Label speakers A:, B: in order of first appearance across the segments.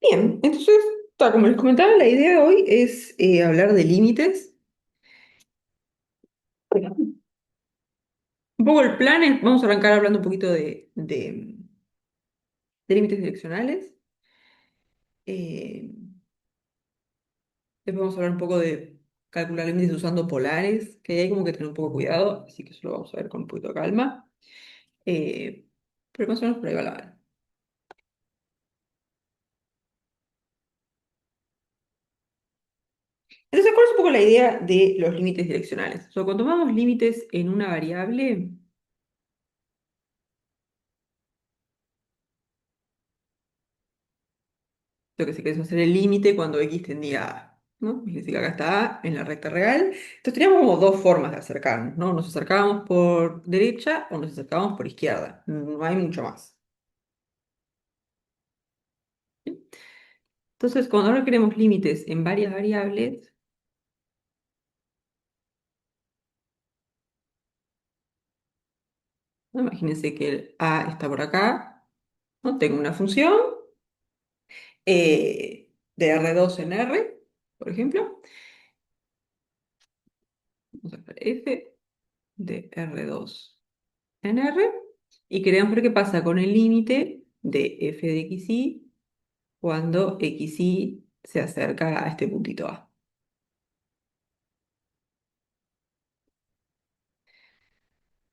A: Bien, entonces, como les comentaba, la idea de hoy es hablar de límites. Un poco el plan es, vamos a arrancar hablando un poquito de límites direccionales. eh, Después vamos a hablar un poco de calcular límites usando polares, que ahí hay como que tener un poco de cuidado, así que eso lo vamos a ver con un poquito de calma. Eh, pero más o menos por ahí va la mano. Entonces, ¿cuál es un poco la idea de los límites direccionales? O sea, cuando tomamos límites en una variable, lo que se quiere es hacer el límite cuando x tendía a A, ¿no? Es decir, acá está A en la recta real. Entonces teníamos como dos formas de acercarnos, ¿no? Nos acercábamos por derecha o nos acercábamos por izquierda. No hay mucho más. ¿Sí? Entonces, cuando ahora queremos límites en varias variables, ¿no? Imagínense que el A está por acá, ¿no? Tengo una función de R2 en R, por ejemplo. Vamos a hacer f de R2 en R y queremos ver qué pasa con el límite de f de xy cuando xy se acerca a este puntito A.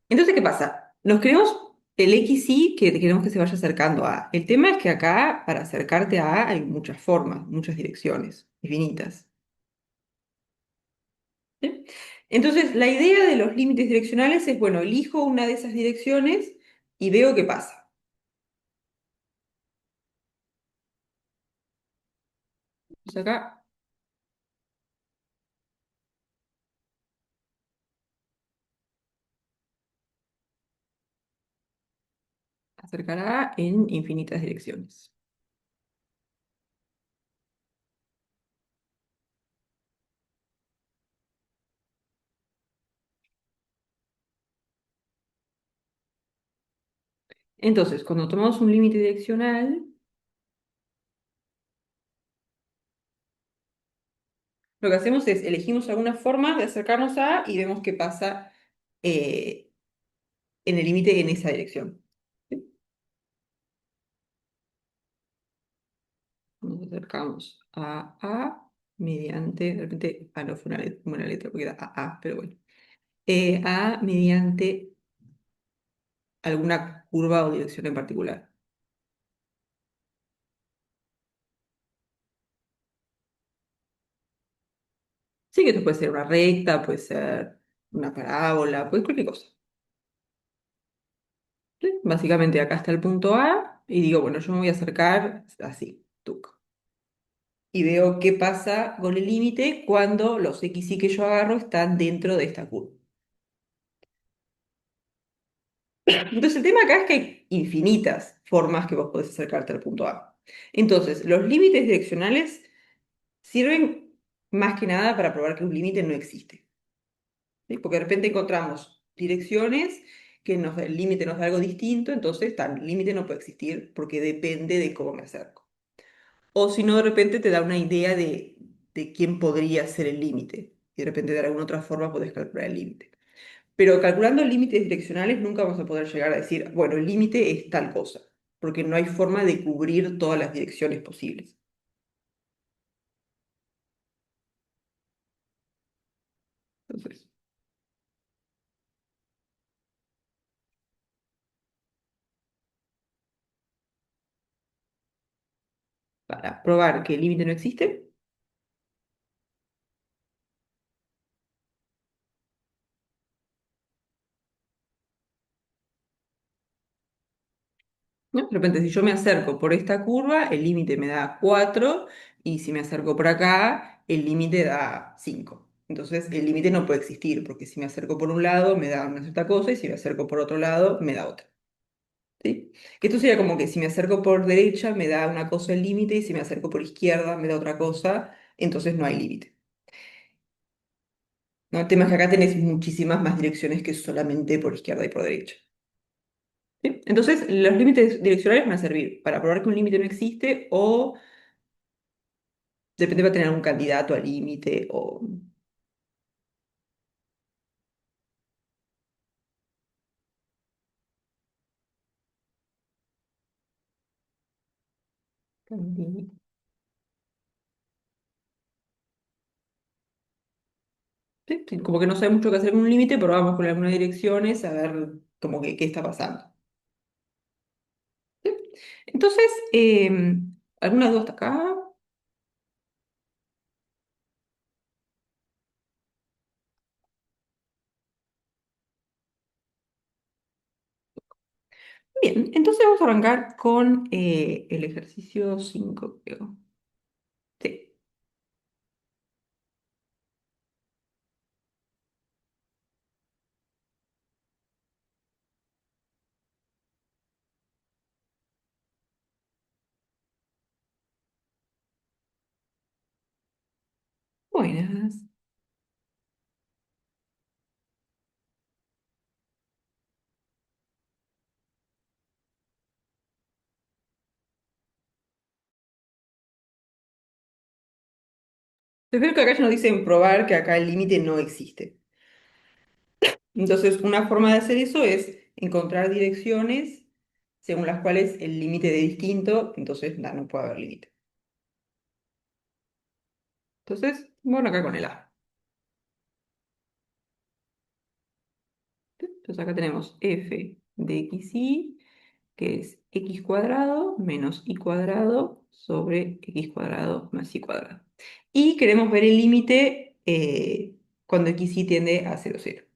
A: Entonces, ¿qué pasa? Nos queremos el xy que queremos que se vaya acercando a A. El tema es que acá, para acercarte a A, hay muchas formas, muchas direcciones, infinitas. ¿Sí? Entonces, la idea de los límites direccionales es, bueno, elijo una de esas direcciones y veo qué pasa. Entonces acá acercará en infinitas direcciones. Entonces, cuando tomamos un límite direccional, lo que hacemos es elegimos alguna forma de acercarnos a y vemos qué pasa eh, en el límite en esa dirección. ¿Sí? Nos acercamos a A mediante, de repente, no fue una letra porque era A, pero bueno. A mediante alguna curva o dirección en particular. Sí, que esto puede ser una recta, puede ser una parábola, puede ser cualquier cosa. ¿Sí? Básicamente acá está el punto A y digo, bueno, yo me voy a acercar así, tuc. Y veo qué pasa con el límite cuando los x y que yo agarro están dentro de esta curva. Entonces el tema acá es que hay infinitas formas que vos podés acercarte al punto A. Entonces, los límites direccionales sirven más que nada para probar que un límite no existe. ¿Sí? Porque de repente encontramos direcciones que el límite nos da algo distinto, entonces el límite no puede existir porque depende de cómo me acerco. O si no, de repente te da una idea de quién podría ser el límite. Y de repente de alguna otra forma podés calcular el límite. Pero calculando límites direccionales nunca vamos a poder llegar a decir, bueno, el límite es tal cosa, porque no hay forma de cubrir todas las direcciones posibles. Entonces, para probar que el límite no existe, ¿no? De repente, si yo me acerco por esta curva, el límite me da 4 y si me acerco por acá, el límite da 5. Entonces, el límite no puede existir, porque si me acerco por un lado, me da una cierta cosa, y si me acerco por otro lado, me da otra. ¿Sí? Que esto sería como que si me acerco por derecha, me da una cosa el límite, y si me acerco por izquierda, me da otra cosa, entonces no hay límite. ¿No? El tema es que acá tenés muchísimas más direcciones que solamente por izquierda y por derecha. ¿Sí? Entonces, los límites direccionales van a servir para probar que un límite no existe o Depende, va a tener algún candidato al límite o... Sí, sí, como que no sabe mucho qué hacer con un límite, pero vamos con algunas direcciones a ver como que qué está pasando. ¿Sí? Entonces, ¿alguna duda hasta acá? Bien, entonces vamos a arrancar con el ejercicio 5, creo. Sí, buenas. Espero que acá ya nos dicen probar que acá el límite no existe. Entonces, una forma de hacer eso es encontrar direcciones según las cuales el límite de distinto, entonces no puede haber límite. Entonces, bueno, acá con el A. Entonces acá tenemos f de xy, que es x cuadrado menos y cuadrado sobre x cuadrado más y cuadrado. Y queremos ver el límite cuando xy tiende a 0, 0.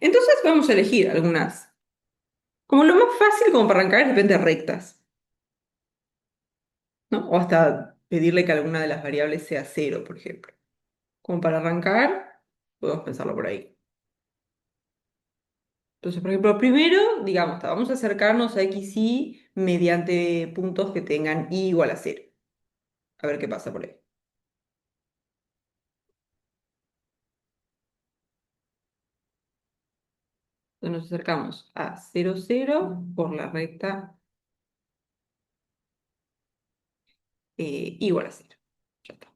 A: Entonces vamos a elegir algunas. Como lo más fácil como para arrancar es de repente rectas, ¿no? O hasta pedirle que alguna de las variables sea 0, por ejemplo. Como para arrancar, podemos pensarlo por ahí. Entonces, por ejemplo, primero, digamos, vamos a acercarnos a xy mediante puntos que tengan y igual a 0. A ver qué pasa por ahí. Entonces nos acercamos a 0, 0 por la recta igual a 0. Ya está.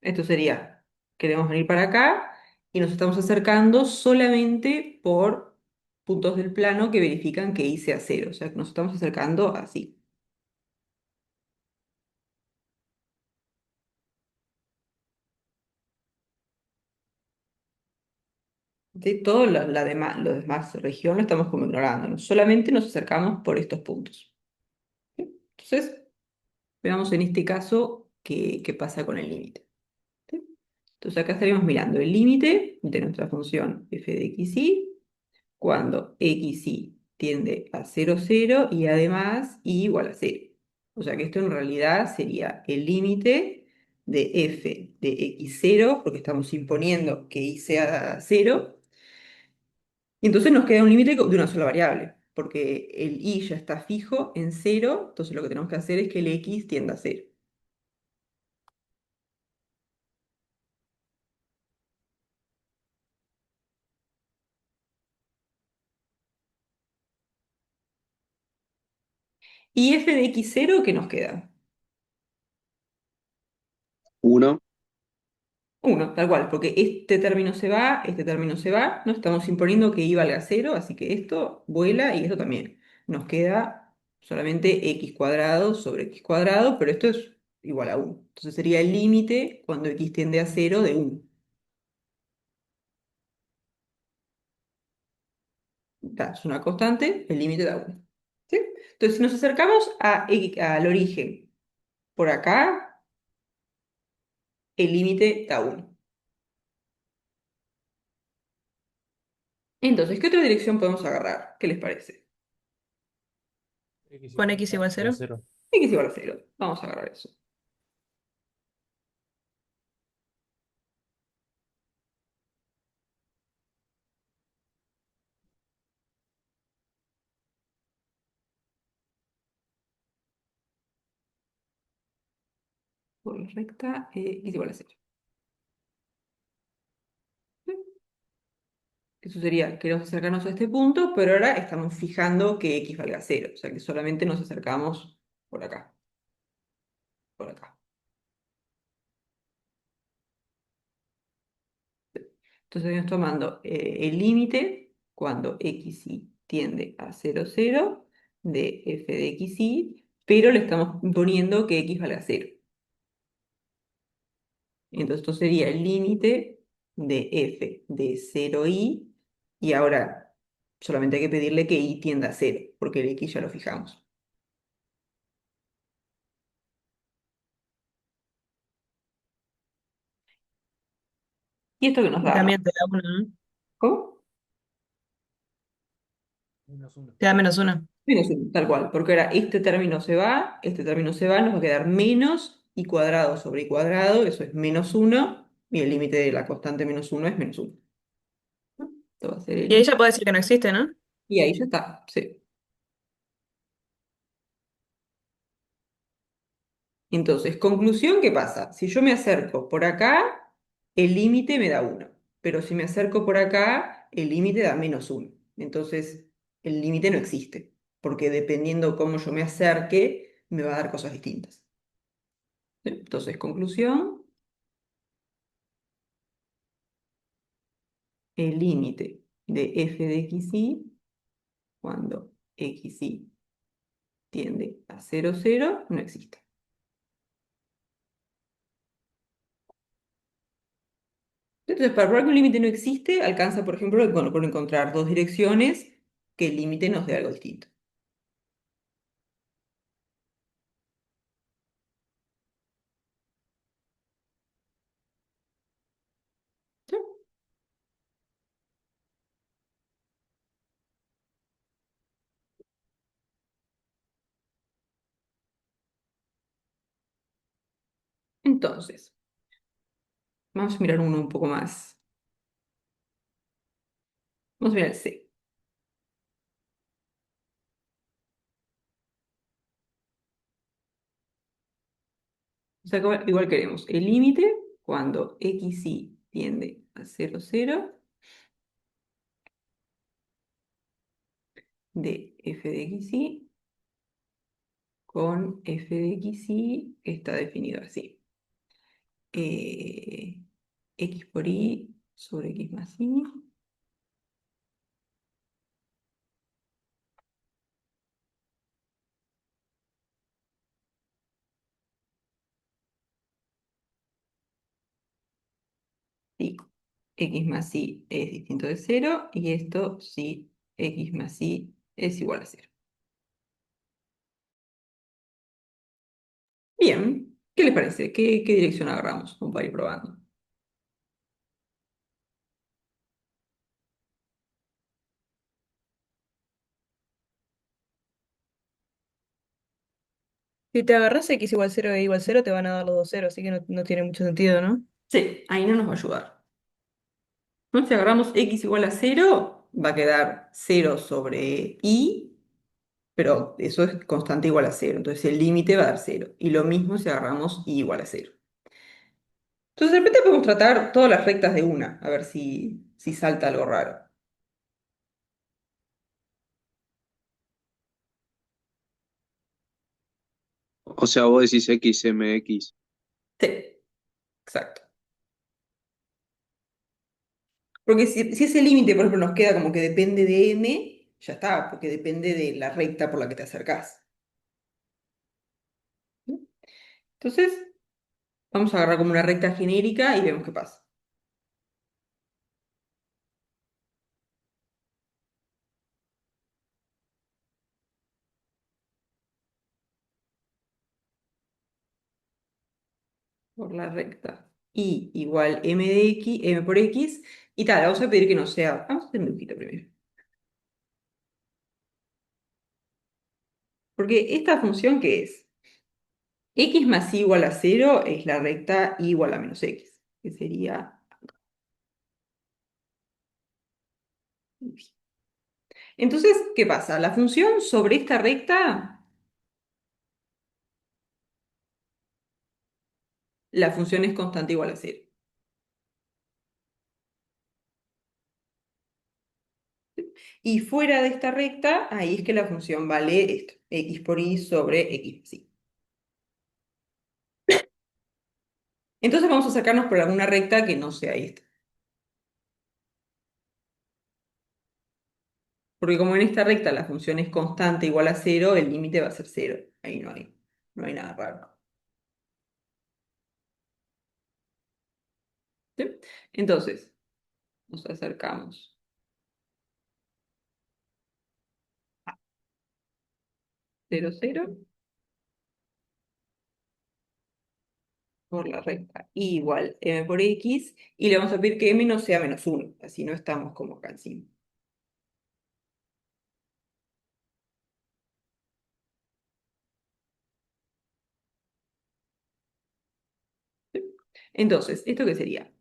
A: Esto sería, queremos venir para acá y nos estamos acercando solamente por puntos del plano que verifican que y sea 0. O sea, que nos estamos acercando así. De todo la demás, los demás región lo estamos como ignorando, ¿no? Solamente nos acercamos por estos puntos. ¿Sí? Entonces, veamos en este caso qué pasa con el límite. ¿Sí? Entonces acá estaríamos mirando el límite de nuestra función f de xy cuando xy tiende a 0, 0 y además y igual a 0. O sea que esto en realidad sería el límite de f de x0, porque estamos imponiendo que y sea 0, y entonces nos queda un límite de una sola variable, porque el y ya está fijo en 0, entonces lo que tenemos que hacer es que el x tienda a 0. Y f de x0, ¿qué nos queda?
B: Uno.
A: 1, tal cual, porque este término se va, no estamos imponiendo que y valga 0, así que esto vuela y esto también. Nos queda solamente x cuadrado sobre x cuadrado, pero esto es igual a 1. Entonces sería el límite cuando x tiende a 0 de 1. Es una constante, el límite da 1. ¿Sí? Entonces, si nos acercamos al origen por acá, el límite da 1. Entonces, ¿qué otra dirección podemos agarrar? ¿Qué les parece?
C: X
D: Con
C: igual
D: x
C: a
D: igual
C: cero
D: cero.
C: cero.
A: X igual a 0. Vamos a agarrar eso. por la recta x igual a 0. Eso sería, queremos acercarnos a este punto, pero ahora estamos fijando que x valga 0. O sea que solamente nos acercamos por acá, por acá. Entonces estamos tomando el límite cuando xy tiende a 0, 0 de f de xy, pero le estamos poniendo que x valga 0. Entonces esto sería el límite de f de 0i y ahora solamente hay que pedirle que y tienda a 0 porque el x ya lo fijamos. ¿Y esto que nos
B: Y
A: da, no?
B: también te da uno, ¿no?
A: ¿Cómo?
B: Te da -1.
A: Menos uno, tal cual, porque ahora este término se va, este término se va, nos va a quedar menos y cuadrado sobre y cuadrado, eso es -1, y el límite de la constante -1 es -1. Esto va a ser
B: Y ahí
A: el...
B: ya puede decir que no existe, ¿no?
A: Y ahí ya está, sí. Entonces, conclusión, ¿qué pasa? Si yo me acerco por acá, el límite me da 1, pero si me acerco por acá, el límite da -1. Entonces, el límite no existe, porque dependiendo cómo yo me acerque, me va a dar cosas distintas. ¿Sí? Entonces, conclusión, el límite de f de xy cuando xy tiende a 0, 0 no existe. Entonces, para probar que un límite no existe, alcanza, por ejemplo, con encontrar dos direcciones que el límite nos dé algo distinto. ¿Sí? Entonces, vamos a mirar uno un poco más. Vamos a mirar el C. O sea, igual queremos el límite cuando xy tiende a 0, 0 de f de xy con f de xy que está definido así. eh, x por y sobre x más y. Sí, x más y es distinto de 0 y esto sí, x más y es igual a 0. Bien, ¿qué les parece? ¿Qué dirección agarramos? Como para ir probando.
B: Si te agarras x igual 0 e igual 0, te van a dar los dos ceros, así que no tiene mucho sentido, ¿no?
A: Sí, ahí no nos va a ayudar. ¿No? Si agarramos x igual a 0, va a quedar 0 sobre y, pero eso es constante igual a 0. Entonces el límite va a dar 0. Y lo mismo si agarramos y igual a 0. Entonces de repente podemos tratar todas las rectas de una, a ver si salta algo raro.
C: O sea, vos decís XMX.
A: Sí, exacto. Porque si ese límite, por ejemplo, nos queda como que depende de m, ya está, porque depende de la recta por la que te acercás. Entonces, vamos a agarrar como una recta genérica y vemos qué pasa. Por la recta y igual m de x, m por x, y tal, vamos a pedir que no sea, vamos a hacer un dibujito primero. Porque esta función, ¿qué es? X más y igual a 0 es la recta y igual a menos x, que sería... Entonces, ¿qué pasa? La función sobre esta recta la función es constante igual a cero. Y fuera de esta recta, ahí es que la función vale esto, x por y sobre x más y. Entonces vamos a sacarnos por alguna recta que no sea esta. Porque como en esta recta la función es constante igual a cero, el límite va a ser cero. Ahí no hay nada raro. ¿Sí? Entonces, nos acercamos a 0, 0 por la recta y igual m por x y le vamos a pedir que m no sea menos 1, así no estamos como acá encima. ¿Sí? Entonces, ¿esto qué sería?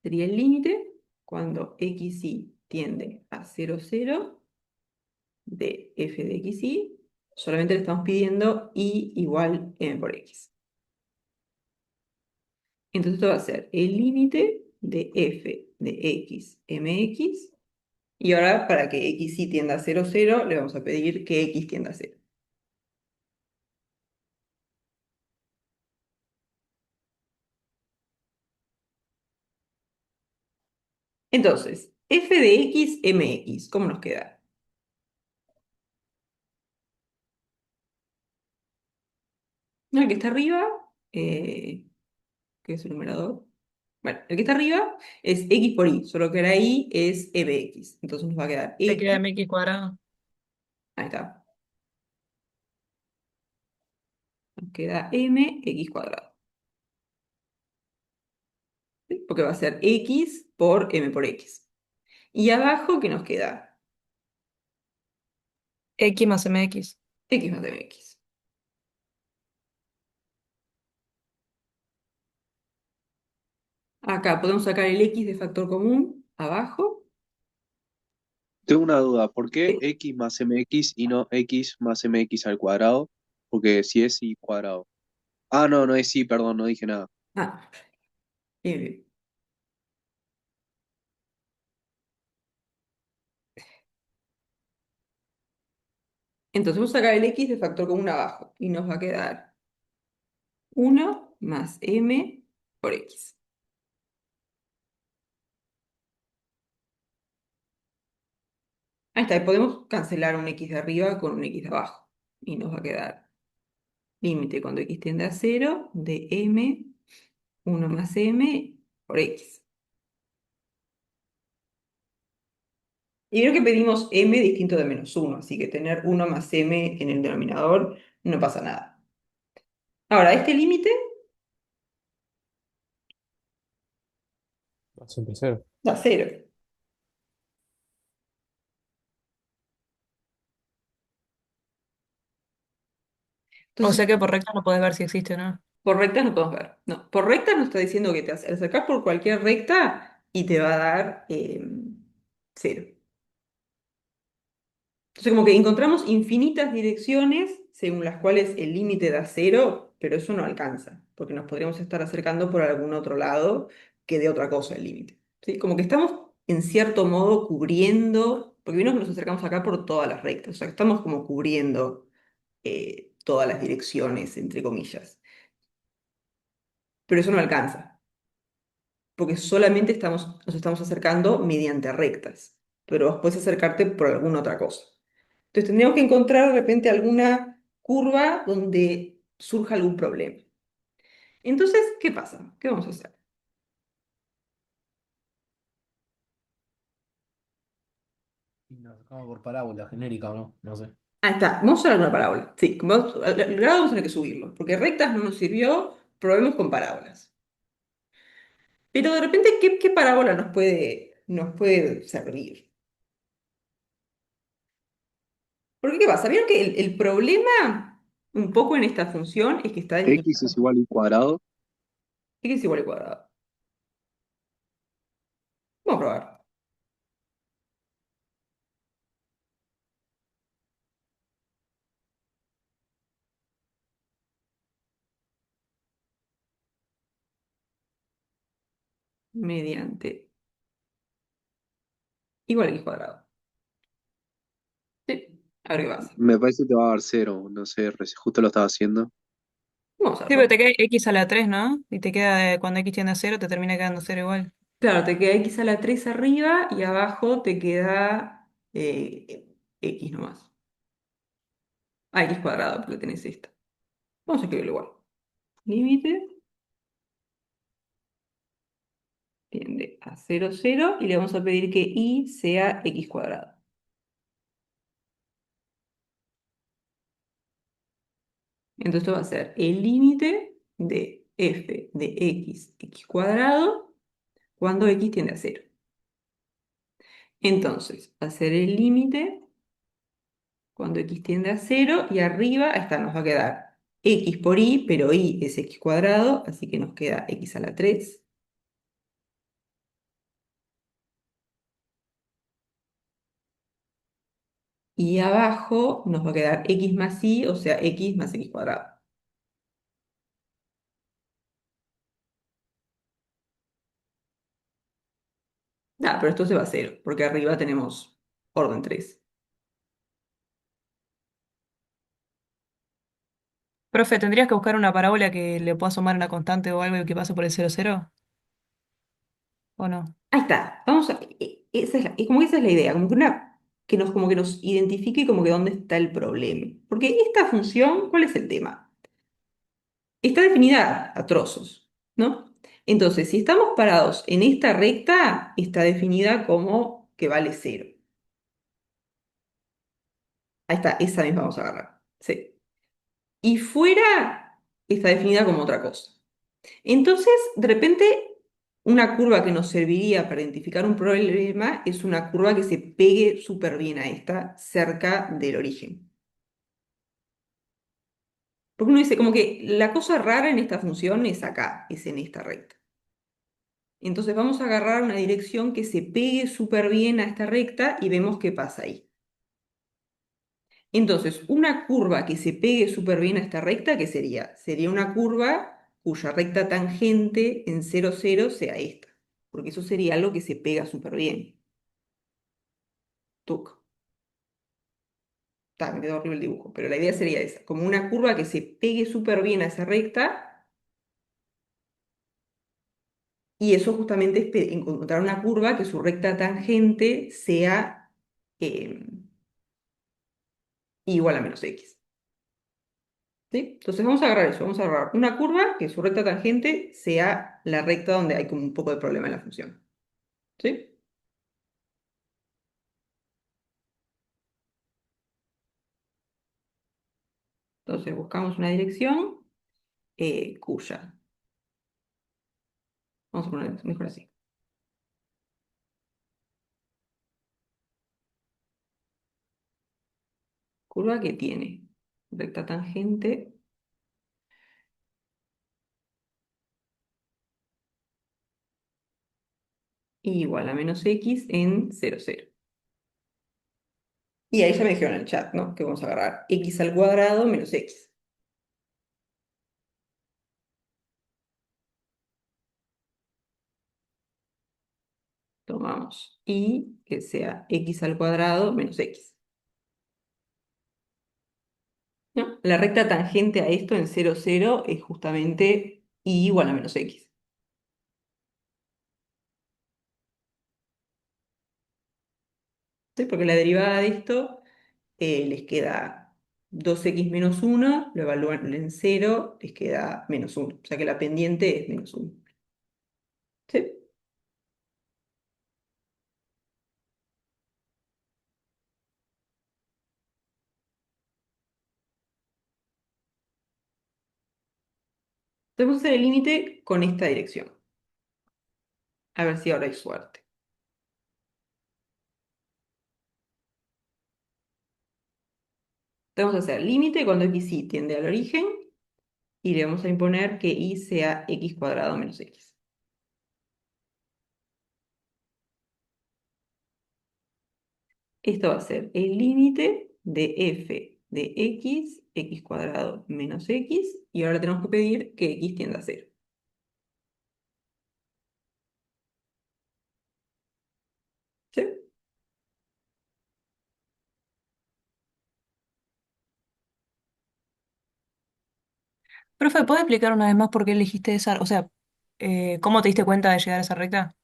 A: Sería el límite cuando xy tiende a 0, 0 de f de xy, solamente le estamos pidiendo y igual m por x. Entonces esto va a ser el límite de f de x mx. Y ahora para que xy tienda a 0, 0, le vamos a pedir que x tienda a 0. Entonces, f de x mx, ¿cómo nos queda? No, el que está arriba, eh, ¿qué es el numerador? Bueno, el que está arriba es x por y, solo que ahora y es mx. Entonces nos va a quedar
B: Te queda
A: x,
B: mx cuadrado.
A: ahí está, nos queda mx cuadrado. ¿Sí? Porque va a ser x por m por x. Y abajo, ¿qué nos queda?
B: X más mx.
A: X más mx. Acá podemos sacar el x de factor común, abajo.
C: Tengo una duda, ¿por qué
A: Sí.
C: x más mx y no x más mx al cuadrado? Porque si es y cuadrado. Ah, no, no es y, perdón, no dije nada.
A: Ah, eh, entonces vamos a sacar el x de factor común abajo y nos va a quedar 1 más m por x. Ahí está, y podemos cancelar un x de arriba con un x de abajo. Y nos va a quedar límite cuando x tiende a 0 de m, 1 más m por x. Y creo que pedimos m distinto de menos 1, así que tener 1 más m en el denominador no pasa nada. Ahora, este límite
D: Siempre cero.
A: da 0.
B: O
A: Entonces,
B: sea que por recta no podés ver si existe o no.
A: por rectas no podemos ver. No, por rectas nos está diciendo que te acercás por cualquier recta y te va a dar 0. Entonces, como que encontramos infinitas direcciones según las cuales el límite da 0, pero eso no alcanza, porque nos podríamos estar acercando por algún otro lado que dé otra cosa el límite. ¿Sí? Como que estamos, en cierto modo, cubriendo, porque vimos que nos acercamos acá por todas las rectas, o sea, que estamos como cubriendo todas las direcciones, entre comillas. Pero eso no alcanza, porque solamente nos estamos acercando mediante rectas, pero vos podés acercarte por alguna otra cosa. Entonces tendríamos que encontrar de repente alguna curva donde surja algún problema. Entonces, ¿qué pasa? ¿Qué vamos a hacer?
D: Y nos sacamos por parábola genérica o no, no sé.
A: Ahí está, vamos a usar alguna parábola. Sí, el grado vamos a tener que subirlo, porque rectas no nos sirvió, probemos con parábolas. Pero de repente, ¿qué parábola nos puede servir? Porque, ¿qué pasa? Vieron que el problema un poco en esta función es que está
C: X es
A: delimitada.
C: igual a y cuadrado.
A: X es igual al cuadrado. Vamos a probar. mediante igual a x cuadrado. Sí, a ver qué pasa.
C: Me parece que te va a dar cero, no sé, justo lo estaba haciendo.
A: Vamos a
B: Sí, pero
A: verlo.
B: te queda x a la 3, ¿no? Y te queda, cuando x tiende a 0, te termina quedando 0 igual.
A: Claro, te queda x a la 3 arriba y abajo te queda x nomás. Ah, x cuadrado, porque tenés esta. Vamos a escribirlo igual. Límite tiende a 0, 0 y le vamos a pedir que y sea x cuadrado. Entonces esto va a ser el límite de f de x cuadrado cuando x tiende a 0. Entonces, va a ser el límite cuando x tiende a 0 y arriba, esta nos va a quedar x por y, pero y es x cuadrado, así que nos queda x a la 3. Y abajo nos va a quedar x más y, o sea, x más x cuadrado. Ah, pero esto se va a 0, porque arriba tenemos orden 3.
B: Profe, ¿tendrías que buscar una parábola que le pueda sumar una constante o algo y que pase por el 0, 0? ¿O no?
A: Ahí está. Vamos a, esa es como que esa es la idea, como que como que nos identifique como que dónde está el problema. Porque esta función, ¿cuál es el tema? Está definida a trozos, ¿no? Entonces, si estamos parados en esta recta, está definida como que vale 0. Ahí está, esa misma vamos a agarrar. Sí. Y fuera está definida como otra cosa. Entonces, de repente, una curva que nos serviría para identificar un problema es una curva que se pegue súper bien a esta, cerca del origen. Porque uno dice, como que la cosa rara en esta función es acá, es en esta recta. Entonces vamos a agarrar una dirección que se pegue súper bien a esta recta y vemos qué pasa ahí. Entonces, una curva que se pegue súper bien a esta recta, ¿qué sería? Sería una curva cuya recta tangente en 0, 0 sea esta. Porque eso sería algo que se pega súper bien. Tuc. Me quedó horrible el dibujo, pero la idea sería esa. Como una curva que se pegue súper bien a esa recta, y eso justamente es encontrar una curva que su recta tangente sea eh, igual a menos x. ¿Sí? Entonces vamos a agarrar eso, vamos a agarrar una curva que su recta tangente sea la recta donde hay como un poco de problema en la función. ¿Sí? Entonces buscamos una dirección cuya, vamos a poner mejor así, curva que tiene recta tangente igual a menos x en 0, 0. Y ahí ya me dijeron en el chat, ¿no? Que vamos a agarrar x al cuadrado menos x. Tomamos y que sea x al cuadrado menos x. ¿No? La recta tangente a esto en 0, 0 es justamente y igual a menos x. ¿Sí? Porque la derivada de esto les queda 2x menos 1, lo evalúan en 0, les queda menos 1. O sea que la pendiente es menos 1. ¿Sí? Entonces vamos a hacer el límite con esta dirección. A ver si ahora hay suerte. Entonces vamos a hacer límite cuando xy tiende al origen y le vamos a imponer que y sea x cuadrado menos x. Esto va a ser el límite de f de x cuadrado menos x, y ahora tenemos que pedir que x tienda a 0.
B: Profe, ¿puedes explicar una vez más por qué elegiste esa? O sea, ¿cómo te diste cuenta de llegar a esa recta?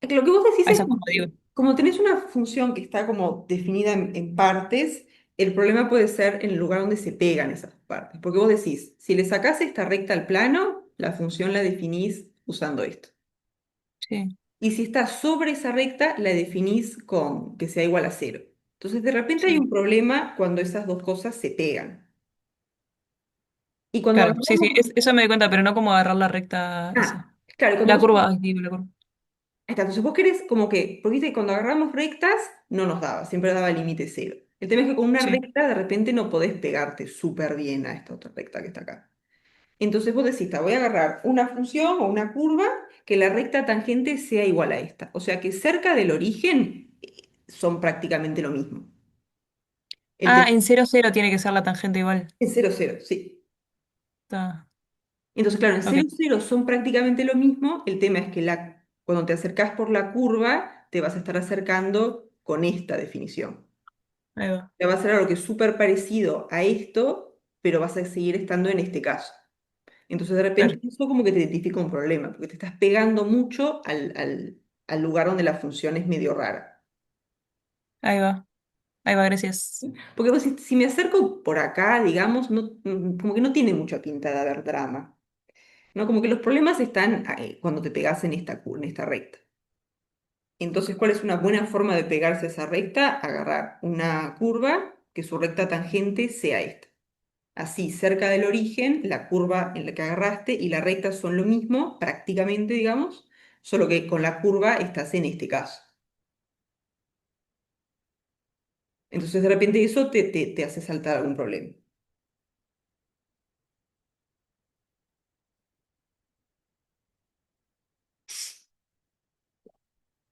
A: Lo que vos decís
B: A
A: es
B: esa curva, digo.
A: como tenés una función que está como definida en partes, el problema puede ser en el lugar donde se pegan esas partes. Porque vos decís, si le sacás esta recta al plano, la función la definís usando esto.
B: Sí,
A: Y si está sobre esa recta, la definís con que sea igual a cero. Entonces, de repente hay
B: sí.
A: un problema cuando esas dos cosas se pegan. Y cuando
B: Claro, sí, sí,
A: agarramos...
B: eso me di cuenta, pero no cómo agarrar la recta esa.
A: Claro, cuando
B: La
A: vos...
B: curva, ay, digo, la curva.
A: Ahí está, entonces vos querés como que, porque viste, cuando agarramos rectas, no nos daba, siempre daba límite cero. El tema es que con una
B: Sí.
A: recta de repente no podés pegarte súper bien a esta otra recta que está acá. Entonces vos decís, "Ta, voy a agarrar una función o una curva que la recta tangente sea igual a esta. O sea que cerca del origen son prácticamente lo mismo. El
B: Ah,
A: tema
B: en cero cero tiene que ser la tangente igual.
A: es cero cero, sí.
B: Está.
A: Entonces, claro, en
B: Ok,
A: cero cero son prácticamente lo mismo. El tema es que cuando te acercás por la curva, te vas a estar acercando con esta definición.
B: ahí va.
A: Ya va a ser algo que es súper parecido a esto, pero vas a seguir estando en este caso. Entonces, de repente,
B: Claro,
A: eso como que te identifica un problema, porque te estás pegando mucho al lugar donde la función es medio rara.
B: ahí va. Ahí va, gracias.
A: Porque vos, si me acerco por acá, digamos, no, como que no tiene mucha pinta de haber drama, ¿no? Como que los problemas están cuando te pegas en esta recta. Entonces, ¿cuál es una buena forma de pegarse a esa recta? Agarrar una curva que su recta tangente sea esta. Así, cerca del origen, la curva en la que agarraste y la recta son lo mismo, prácticamente, digamos, solo que con la curva estás en este caso. Entonces, de repente eso te hace saltar algún problema.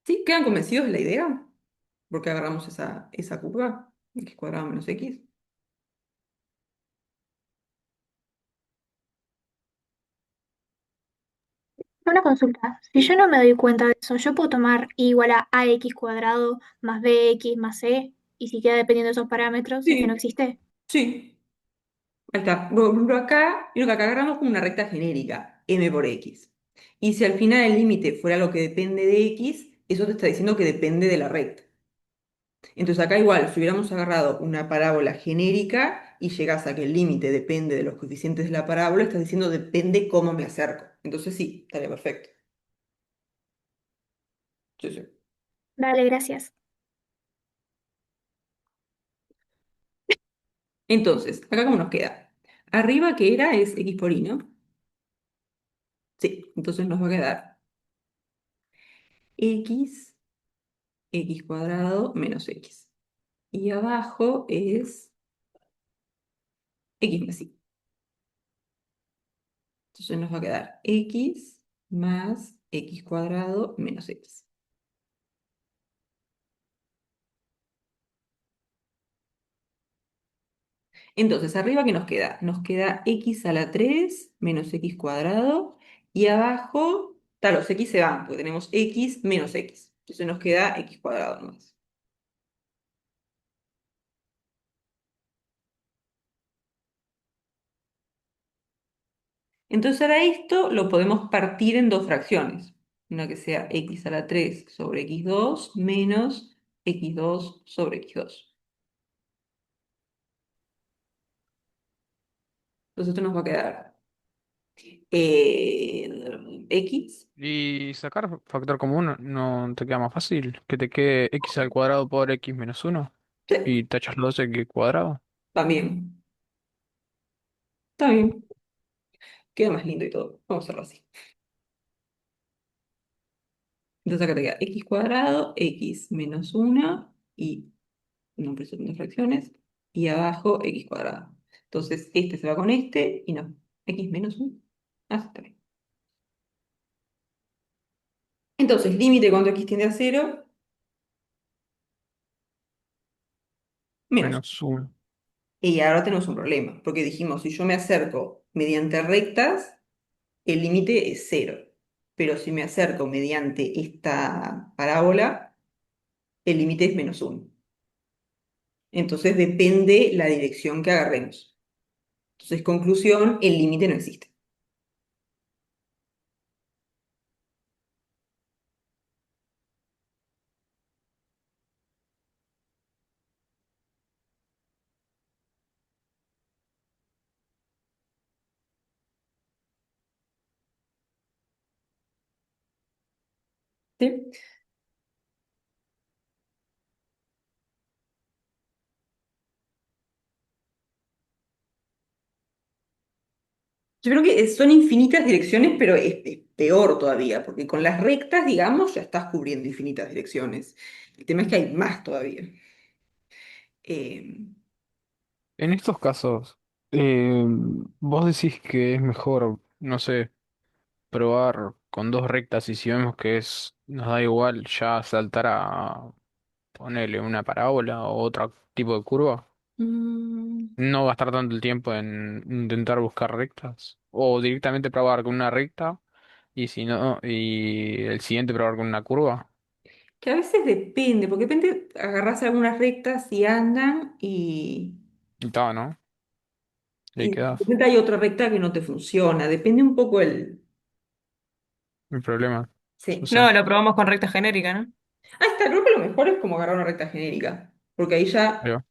A: ¿Sí? ¿Quedan convencidos de la idea? Porque agarramos esa curva, x cuadrado menos x.
E: Una consulta. Si yo
A: Sí,
E: no me doy cuenta de eso, yo puedo tomar y igual a ax cuadrado más bx más c, y si queda dependiendo de esos parámetros, es que no
A: sí,
E: existe.
A: sí. Ahí está. Por ejemplo, acá, creo que acá agarramos como una recta genérica, m por x. Y si al final el límite fuera lo que depende de x, eso te está diciendo que depende de la recta. Entonces acá igual, si hubiéramos agarrado una parábola genérica y llegás a que el límite depende de los coeficientes de la parábola, estás diciendo depende cómo me acerco. Entonces sí, estaría perfecto. Sí, sí.
E: Dale, gracias.
A: Entonces, acá cómo nos queda. Arriba que era es x por y, ¿no? Sí, entonces nos va a quedar x, x cuadrado menos x. Y abajo es x más y. Entonces nos va a quedar x más x cuadrado menos x. Entonces, arriba, ¿qué nos queda? Nos queda x a la 3 menos x cuadrado. Y abajo, tal, los x se van, porque tenemos x menos x. Entonces nos queda x cuadrado nomás. Entonces ahora esto lo podemos partir en dos fracciones. Una que sea x a la 3 sobre x2 menos x2 sobre x2. Entonces esto nos va a quedar x.
F: Y sacar factor común no te queda más fácil. Que te quede x al cuadrado por x menos uno
A: Sí,
F: y tachas los dos x cuadrado.
A: también. Está bien. Queda más lindo y todo. Vamos a hacerlo así. Entonces acá te queda x cuadrado, x menos 1 y no presento fracciones, y abajo x cuadrado. Entonces este se va con este y no, x menos 1. Ah, sí, está bien. Entonces, límite cuando x tiende a cero, menos.
F: Menos uno.
A: Y ahora tenemos un problema, porque dijimos, si yo me acerco mediante rectas, el límite es cero. Pero si me acerco mediante esta parábola, el límite es menos 1. Entonces depende la dirección que agarremos. Entonces, conclusión, el límite no existe. ¿Sí? Yo creo que son infinitas direcciones, pero es peor todavía, porque con las rectas, digamos, ya estás cubriendo infinitas direcciones. El tema es que hay más todavía. Eh,
F: En estos casos, eh, vos decís que es mejor, no sé, probar con dos rectas y si vemos que nos da igual ya saltar a ponerle una parábola o otro tipo de curva.
A: mm,
F: No gastar tanto el tiempo en intentar buscar rectas. O directamente probar con una recta y si no, y el siguiente probar con una curva.
A: que a veces depende, porque depende, agarrás algunas rectas y andan
F: Y está, ¿no? Y ahí
A: y de
F: quedás.
A: repente hay otra recta que no te funciona. Depende un poco el...
F: El problema. Yo
A: Sí.
F: sé.
B: No, lo probamos con recta genérica, ¿no?
A: Ahí está, creo que lo mejor es como agarrar una recta genérica, porque ahí
F: Ahí
A: ya,
F: va.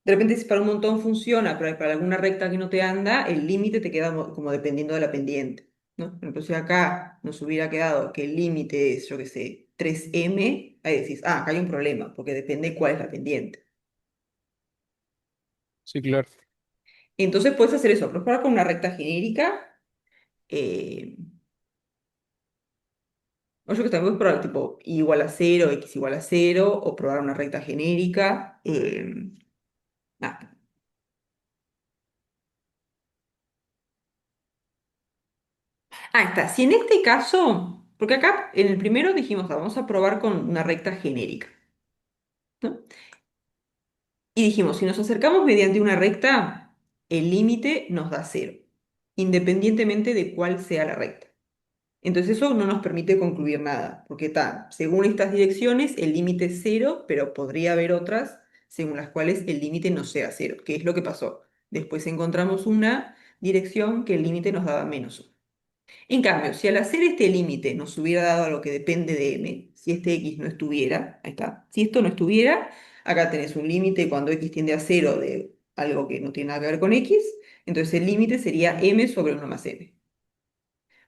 A: de repente si para un montón funciona, pero para alguna recta que no te anda, el límite te queda como dependiendo de la pendiente, ¿no? Entonces acá nos hubiera quedado que el límite es, yo qué sé, 3M, ahí decís, ah, acá hay un problema, porque depende cuál es la pendiente.
F: Sí, claro.
A: Entonces puedes hacer eso, probar con una recta genérica, eh, o yo que también puedes probar tipo y igual a cero, x igual a cero, o probar una recta genérica. Nada. Ah, está. Si en este caso, porque acá en el primero dijimos, ah, vamos a probar con una recta genérica, ¿no? Y dijimos, si nos acercamos mediante una recta, el límite nos da cero, independientemente de cuál sea la recta. Entonces eso no nos permite concluir nada, porque está, según estas direcciones, el límite es cero, pero podría haber otras según las cuales el límite no sea cero, que es lo que pasó. Después encontramos una dirección que el límite nos daba -1. En cambio, si al hacer este límite nos hubiera dado lo que depende de m, si este x no estuviera, ahí está, si esto no estuviera, acá tenés un límite cuando x tiende a cero de algo que no tiene nada que ver con x, entonces el límite sería m sobre 1 más m.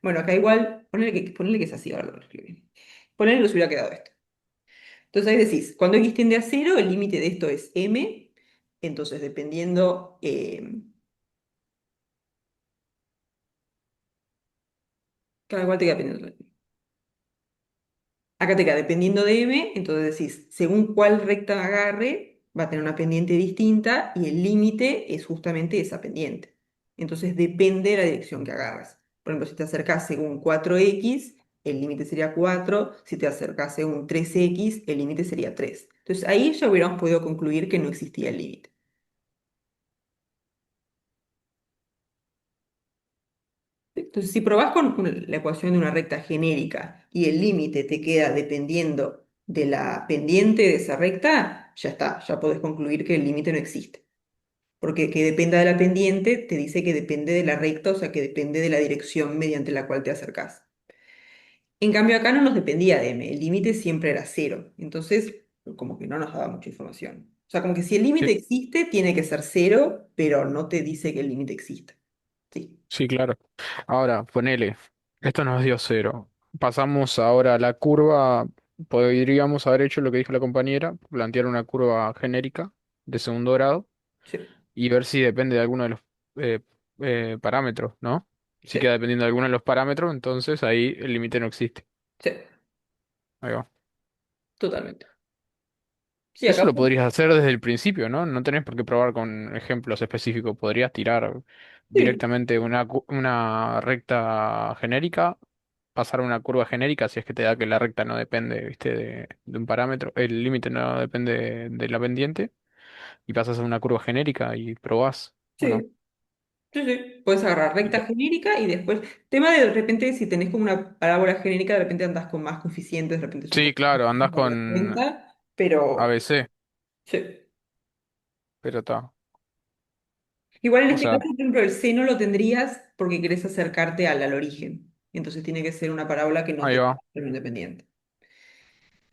A: Bueno, acá igual, ponele que es así, ahora lo escribí. Ponele que nos hubiera quedado esto. Entonces ahí decís, cuando x tiende a cero, el límite de esto es m, entonces dependiendo, cada igual te queda dependiendo. Acá te queda dependiendo de m, entonces decís, según cuál recta agarre, va a tener una pendiente distinta y el límite es justamente esa pendiente. Entonces depende de la dirección que agarras. Por ejemplo, si te acercás según 4x, el límite sería 4. Si te acercás según 3x, el límite sería 3. Entonces ahí ya hubiéramos podido concluir que no existía el límite. Entonces, si probás con la ecuación de una recta genérica y el límite te queda dependiendo de la pendiente de esa recta, ya está, ya podés concluir que el límite no existe. Porque que dependa de la pendiente te dice que depende de la recta, o sea, que depende de la dirección mediante la cual te acercás. En cambio, acá no nos dependía de m, el límite siempre era cero. Entonces, como que no nos daba mucha información. O sea, como que si el límite
F: Sí,
A: existe, tiene que ser cero, pero no te dice que el límite exista. Sí,
F: sí, claro. Ahora, ponele. Esto nos dio cero. Pasamos ahora a la curva. Podríamos haber hecho lo que dijo la compañera, plantear una curva genérica de segundo grado
A: sí,
F: y ver si depende de alguno de los eh, parámetros, ¿no? Si queda
A: sí,
F: dependiendo de alguno de los parámetros, entonces ahí el límite no existe.
A: sí,
F: Ahí va.
A: totalmente. Sí,
F: Eso
A: acá.
F: lo podrías hacer desde el principio, ¿no? No tenés por qué probar con ejemplos específicos. Podrías tirar
A: Sí,
F: directamente una recta genérica, pasar una curva genérica si es que te da que la recta no depende, ¿viste? De un parámetro, el límite no depende de la pendiente, y pasas a una curva genérica y probás, ¿o no?
A: sí, sí, sí. Puedes agarrar recta genérica y después, tema de repente, si tenés como una parábola genérica, de repente andás con más coeficientes, de repente es un
F: Sí,
A: poco más
F: claro, andás
A: difícil para la
F: con
A: cuenta, pero
F: ABC,
A: sí.
F: pero está.
A: Igual en
F: O
A: este caso,
F: sea,
A: por ejemplo, el seno lo tendrías porque querés acercarte al origen. Entonces tiene que ser una parábola que no
F: ahí
A: tenga
F: va.
A: término independiente.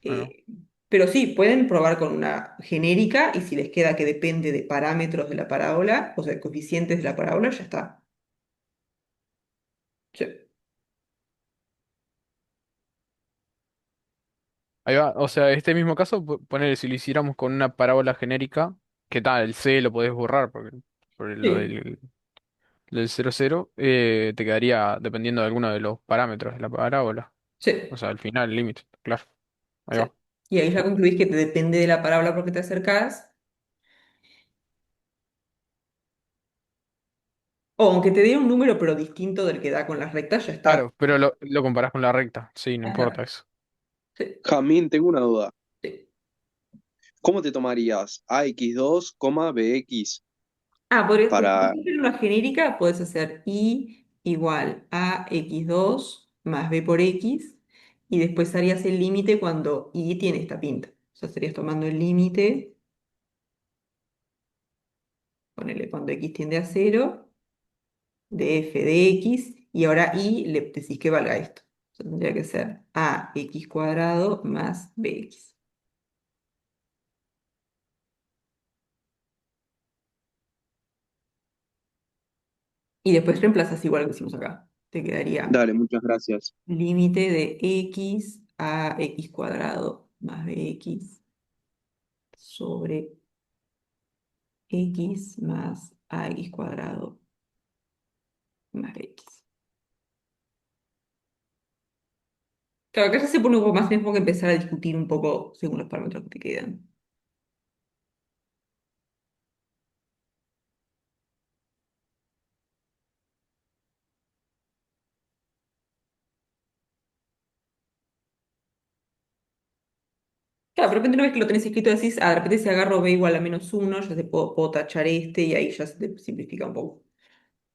F: Bueno,
A: Eh, pero sí, pueden probar con una genérica y si les queda que depende de parámetros de la parábola, o sea, coeficientes de la parábola, ya está. Sí.
F: ahí va. O sea, este mismo caso, poner si lo hiciéramos con una parábola genérica, ¿qué tal? El C lo podés borrar porque, por lo
A: Sí,
F: del 0,0, te quedaría dependiendo de alguno de los parámetros de la parábola.
A: sí,
F: O sea, al final, el límite, claro. Ahí
A: sí.
F: va.
A: Y ahí ya concluís que te depende de la parábola porque te acercás. O aunque te dé un número pero distinto del que da con las rectas, ya está.
F: Claro, pero lo comparás con la recta. Sí, no
A: Ya está.
F: importa eso.
A: Sí,
C: Jamín, tengo una duda.
A: sí.
C: ¿Cómo te tomarías AX2, BX
A: Podrías, por
C: para...
A: ejemplo, en una genérica puedes hacer I igual a x2 más b por x y después harías el límite cuando I tiene esta pinta. O sea, estarías tomando el límite, ponele cuando x tiende a cero de f de x y ahora I le decís que valga esto. O sea, tendría que ser a x cuadrado más bx. Y después reemplazas igual que hicimos acá. Te quedaría
C: Dale, muchas gracias.
A: límite de x a x cuadrado más bx sobre x más ax cuadrado más x. Claro, acá ya se pone un poco más, tenemos que empezar a discutir un poco según los parámetros que te quedan. Claro, de repente una vez que lo tenés escrito decís, de repente si agarro b igual a -1, ya se puedo tachar este y ahí ya se te simplifica un poco.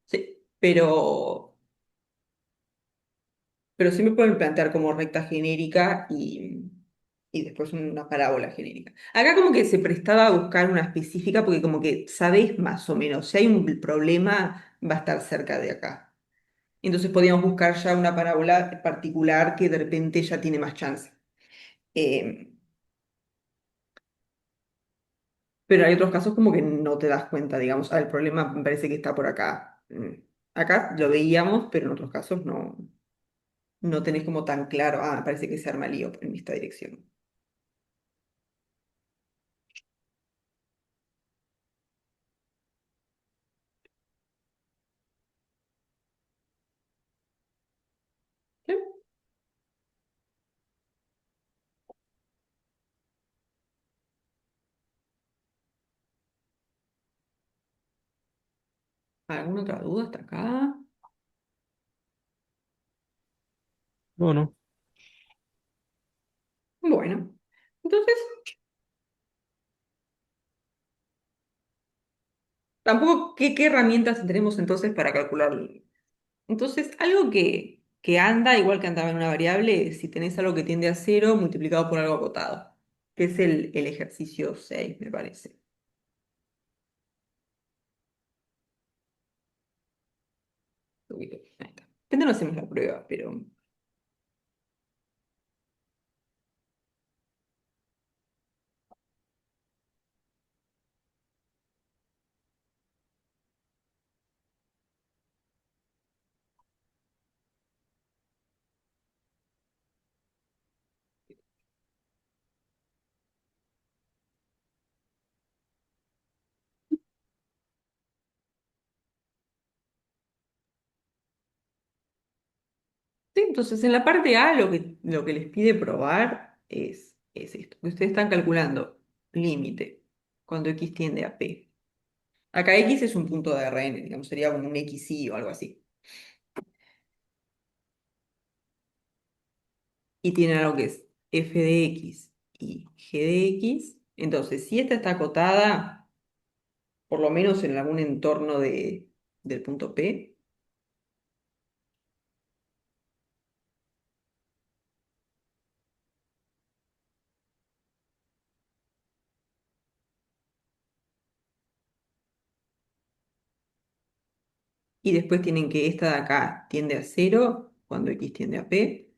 A: Sí, pero sí me pueden plantear como recta genérica y después una parábola genérica. Acá como que se prestaba a buscar una específica porque como que sabés más o menos, si hay un problema va a estar cerca de acá. Entonces podíamos buscar ya una parábola particular que de repente ya tiene más chance. Eh, pero hay otros casos como que no te das cuenta, digamos, el problema me parece que está por acá. Acá lo veíamos, pero en otros casos no tenés como tan claro, me parece que se arma lío en esta dirección. ¿Sí? ¿Alguna otra duda hasta acá?
D: Bueno,
A: Bueno, entonces tampoco, ¿qué herramientas tenemos entonces para calcularlo? Entonces, algo que anda igual que andaba en una variable, si tenés algo que tiende a cero multiplicado por algo acotado, que es el ejercicio 6 me parece. Uy, ahí está. Depende no hacemos la prueba, pero... Sí, entonces en la parte A lo que les pide probar es esto, que ustedes están calculando límite cuando x tiende a p. Acá x es un punto de Rn, digamos, sería como un xy o algo así. Y tienen algo que es f de x y g de x. Entonces, si esta está acotada, por lo menos en algún entorno del punto P, y después tienen que esta de acá tiende a cero cuando x tiende a p.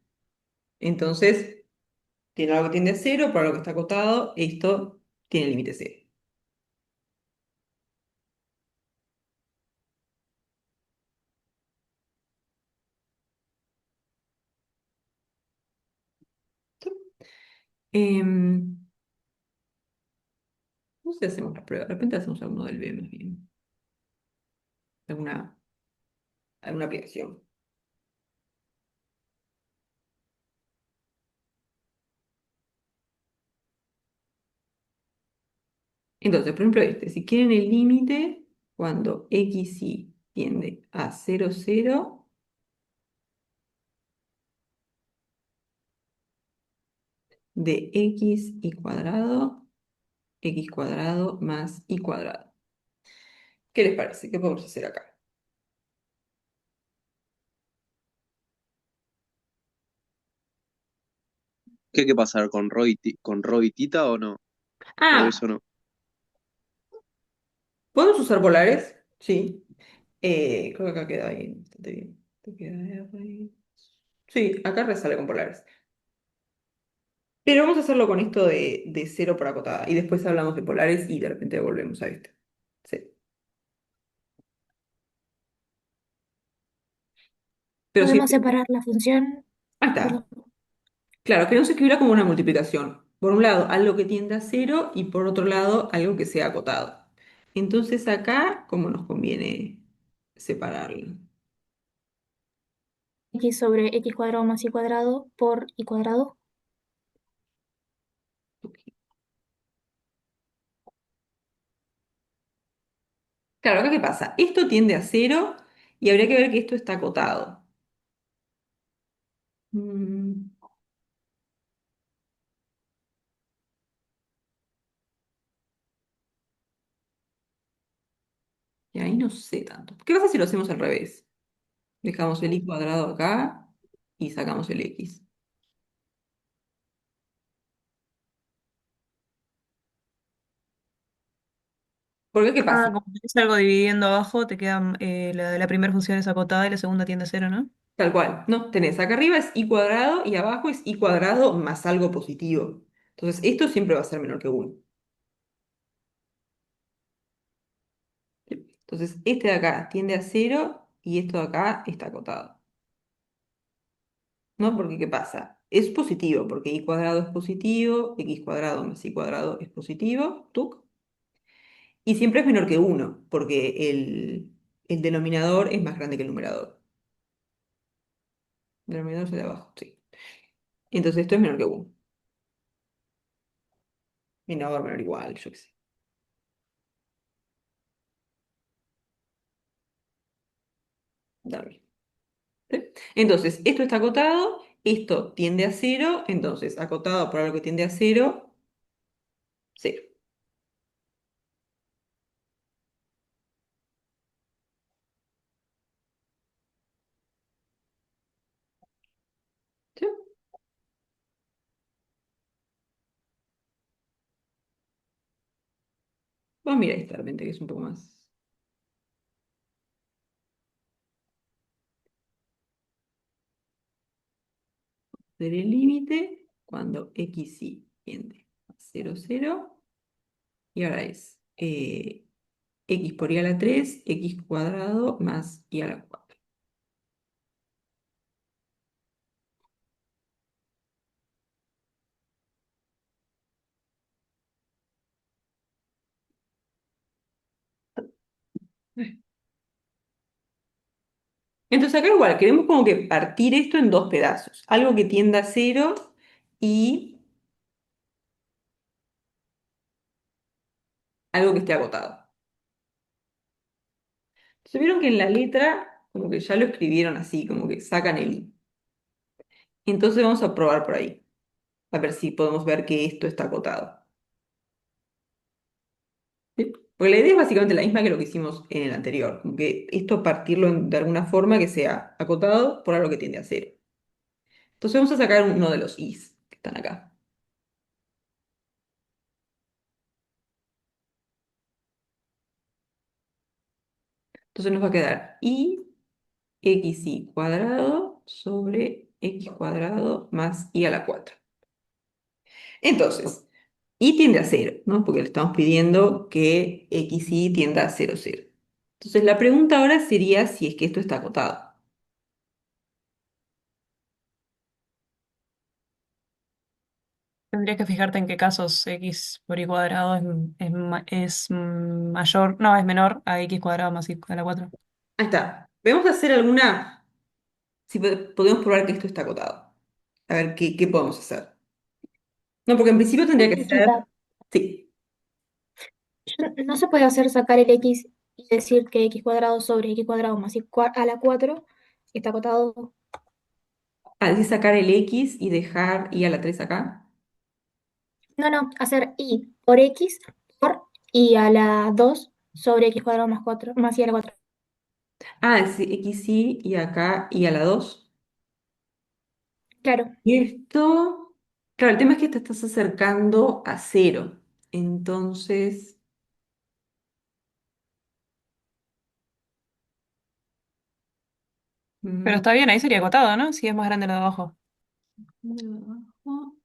A: Entonces, tiene algo que tiende a cero, para lo que está acotado, esto tiene límite cero. Em, no sé si hacemos la prueba, de repente hacemos alguno del B más bien, alguna, alguna aplicación. Entonces, por ejemplo, si quieren el límite cuando x y tiende a cero cero de x cuadrado más y cuadrado. ¿Qué les parece? ¿Qué podemos hacer acá?
C: ¿Qué hay que pasar con con Rho y Tita o no? O
A: Ah,
C: eso no.
A: ¿podemos usar polares? Sí. Creo que acá queda bien, bastante bien. Esto queda R. Sí, acá resale con polares. Pero vamos a hacerlo con esto de cero por acotada. Y después hablamos de polares y de repente volvemos a este. Sí. Pero sí,
E: Podemos separar la función.
A: ahí
E: Perdón.
A: está. Claro, queremos escribirla como una multiplicación. Por un lado, algo que tienda a cero y por otro lado, algo que sea acotado. Entonces acá, ¿cómo nos conviene separarlo?
E: X sobre x cuadrado más y cuadrado por y cuadrado.
A: Claro, acá ¿qué pasa? Esto tiende a cero y habría que ver que esto está acotado. Mm, y ahí no sé tanto. ¿Qué pasa si lo hacemos al revés? Dejamos el y cuadrado acá y sacamos el x. Porque ¿qué
B: Ah,
A: pasa?
B: como tenés algo dividiendo abajo, te queda la primera función es acotada y la segunda tiende a cero, ¿no?
A: Tal cual, ¿no? Tenés acá arriba es y cuadrado y abajo es y cuadrado más algo positivo. Entonces, esto siempre va a ser menor que uno. Entonces, este de acá tiende a cero y esto de acá está acotado. ¿No? Porque ¿qué pasa? Es positivo, porque y cuadrado es positivo, x cuadrado más y cuadrado es positivo, ¿tuc? Y siempre es menor que uno, porque el denominador es más grande que el numerador. El denominador es el de abajo, sí. Entonces, esto es menor que uno. Menor, menor, igual, yo qué sé. Dame. ¿Sí? Entonces, esto está acotado, esto tiende a cero, entonces acotado por algo que tiende a cero, cero. ¿Sí? Vamos a mirar esta de repente, que es un poco más. Del límite cuando x y tiende a cero cero. Y ahora es x por y a la 3 x cuadrado más y a la 4. Entonces acá igual, queremos como que partir esto en dos pedazos. Algo que tienda a cero y algo que esté agotado. Se vieron que en la letra, como que ya lo escribieron así, como que sacan el i. Entonces vamos a probar por ahí, a ver si podemos ver que esto está acotado. ¿Sí? Porque la idea es básicamente la misma que lo que hicimos en el anterior, como que esto partirlo de alguna forma que sea acotado por algo que tiende a cero. Entonces vamos a sacar uno de los i's que están acá. Entonces nos va a quedar i xy cuadrado sobre x cuadrado más y a la 4. Entonces, y tiende a cero, ¿no? Porque le estamos pidiendo que xy tienda a cero, cero. Entonces, la pregunta ahora sería si es que esto está acotado.
B: Tendrías que fijarte en qué casos x por y cuadrado mayor, no, es menor a x cuadrado más y a la 4.
A: Ahí está. Vamos a hacer alguna, si podemos probar que esto está acotado. A ver qué podemos hacer. No, porque en principio tendría que ser,
E: Consulta.
A: sí.
E: No se puede hacer sacar el x y decir que x cuadrado sobre x cuadrado más a la 4 está acotado.
A: Ah, decir sacar el x y dejar y a la 3 acá.
E: No, no, hacer y por x por y a la 2 sobre x cuadrado más 4 más y a la 4.
A: Ah, sí, xy y acá y a la 2.
E: Claro.
A: Y esto, claro, el tema es que te estás acercando a cero. Entonces,
B: Pero
A: mm,
B: está bien, ahí sería acotado, ¿no? Si es más grande lo de abajo.
A: de abajo.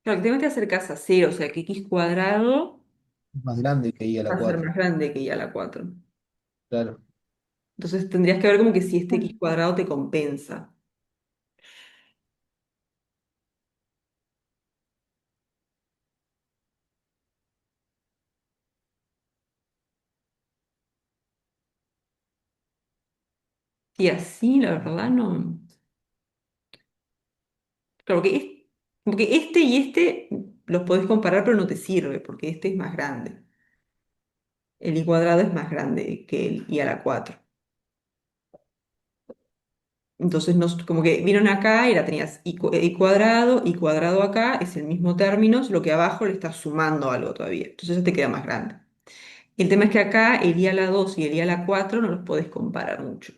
A: Claro, el tema es que te acercas a cero, o sea que x cuadrado
D: Es más grande que I a la
A: va a ser
D: 4.
A: más grande que y a la 4.
D: Claro.
A: Entonces tendrías que ver como que si este x cuadrado te compensa. Y así, la verdad, no. Claro, porque este y este los podés comparar, pero no te sirve, porque este es más grande. El y cuadrado es más grande que el y a la 4. Entonces, como que vieron acá y la tenías y cuadrado acá es el mismo término, lo que abajo le estás sumando algo todavía. Entonces, eso te queda más grande. El tema es que acá el i a la 2 y el i a la 4 no los podés comparar mucho.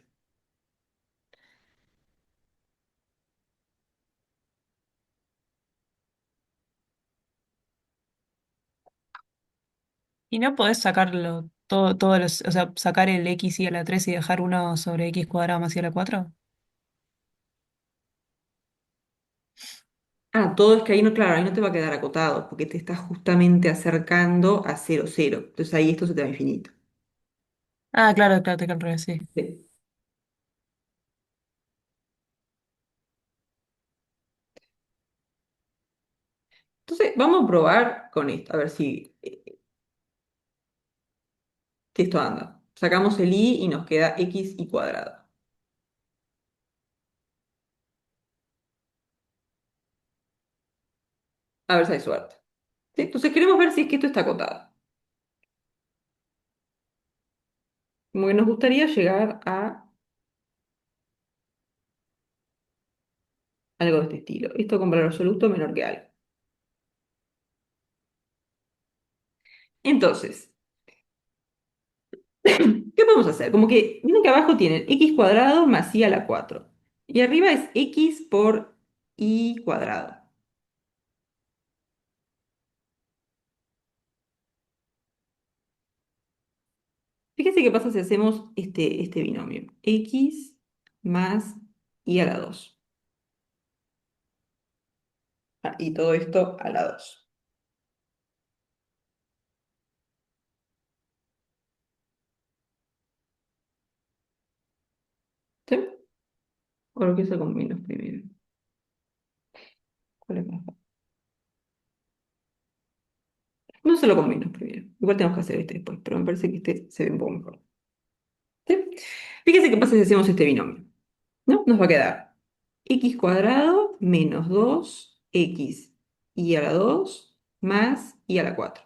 B: Y no podés sacarlo o sea, sacar el x y a la 3 y dejar uno sobre x cuadrado más y a la 4.
A: Ah, todo es que ahí no, claro, ahí no te va a quedar acotado, porque te estás justamente acercando a cero cero. Entonces ahí esto se te va a infinito.
B: Ah, claro, claro, te queda al revés, sí.
A: Sí. Entonces, vamos a probar con esto, a ver si esto anda. Sacamos el i y nos queda x y cuadrado. A ver si hay suerte. ¿Sí? Entonces queremos ver si es que esto está acotado. Como que nos gustaría llegar a algo de este estilo. Esto con valor absoluto menor que algo. Entonces, ¿qué podemos hacer? Como que, miren que abajo tienen x cuadrado más y a la 4. Y arriba es x por y cuadrado. Fíjense qué pasa si hacemos este binomio. X más y a la 2. Ah, y todo esto a la 2. ¿Sí? O lo que hacer con menos primero. ¿Cuál es más fácil? No solo con menos primero. Igual tenemos que hacer este después, pero me parece que este se ve un poco mejor. ¿Sí? Fíjense qué pasa si hacemos este binomio. ¿No? Nos va a quedar x cuadrado menos 2x y a la 2 más y a la 4.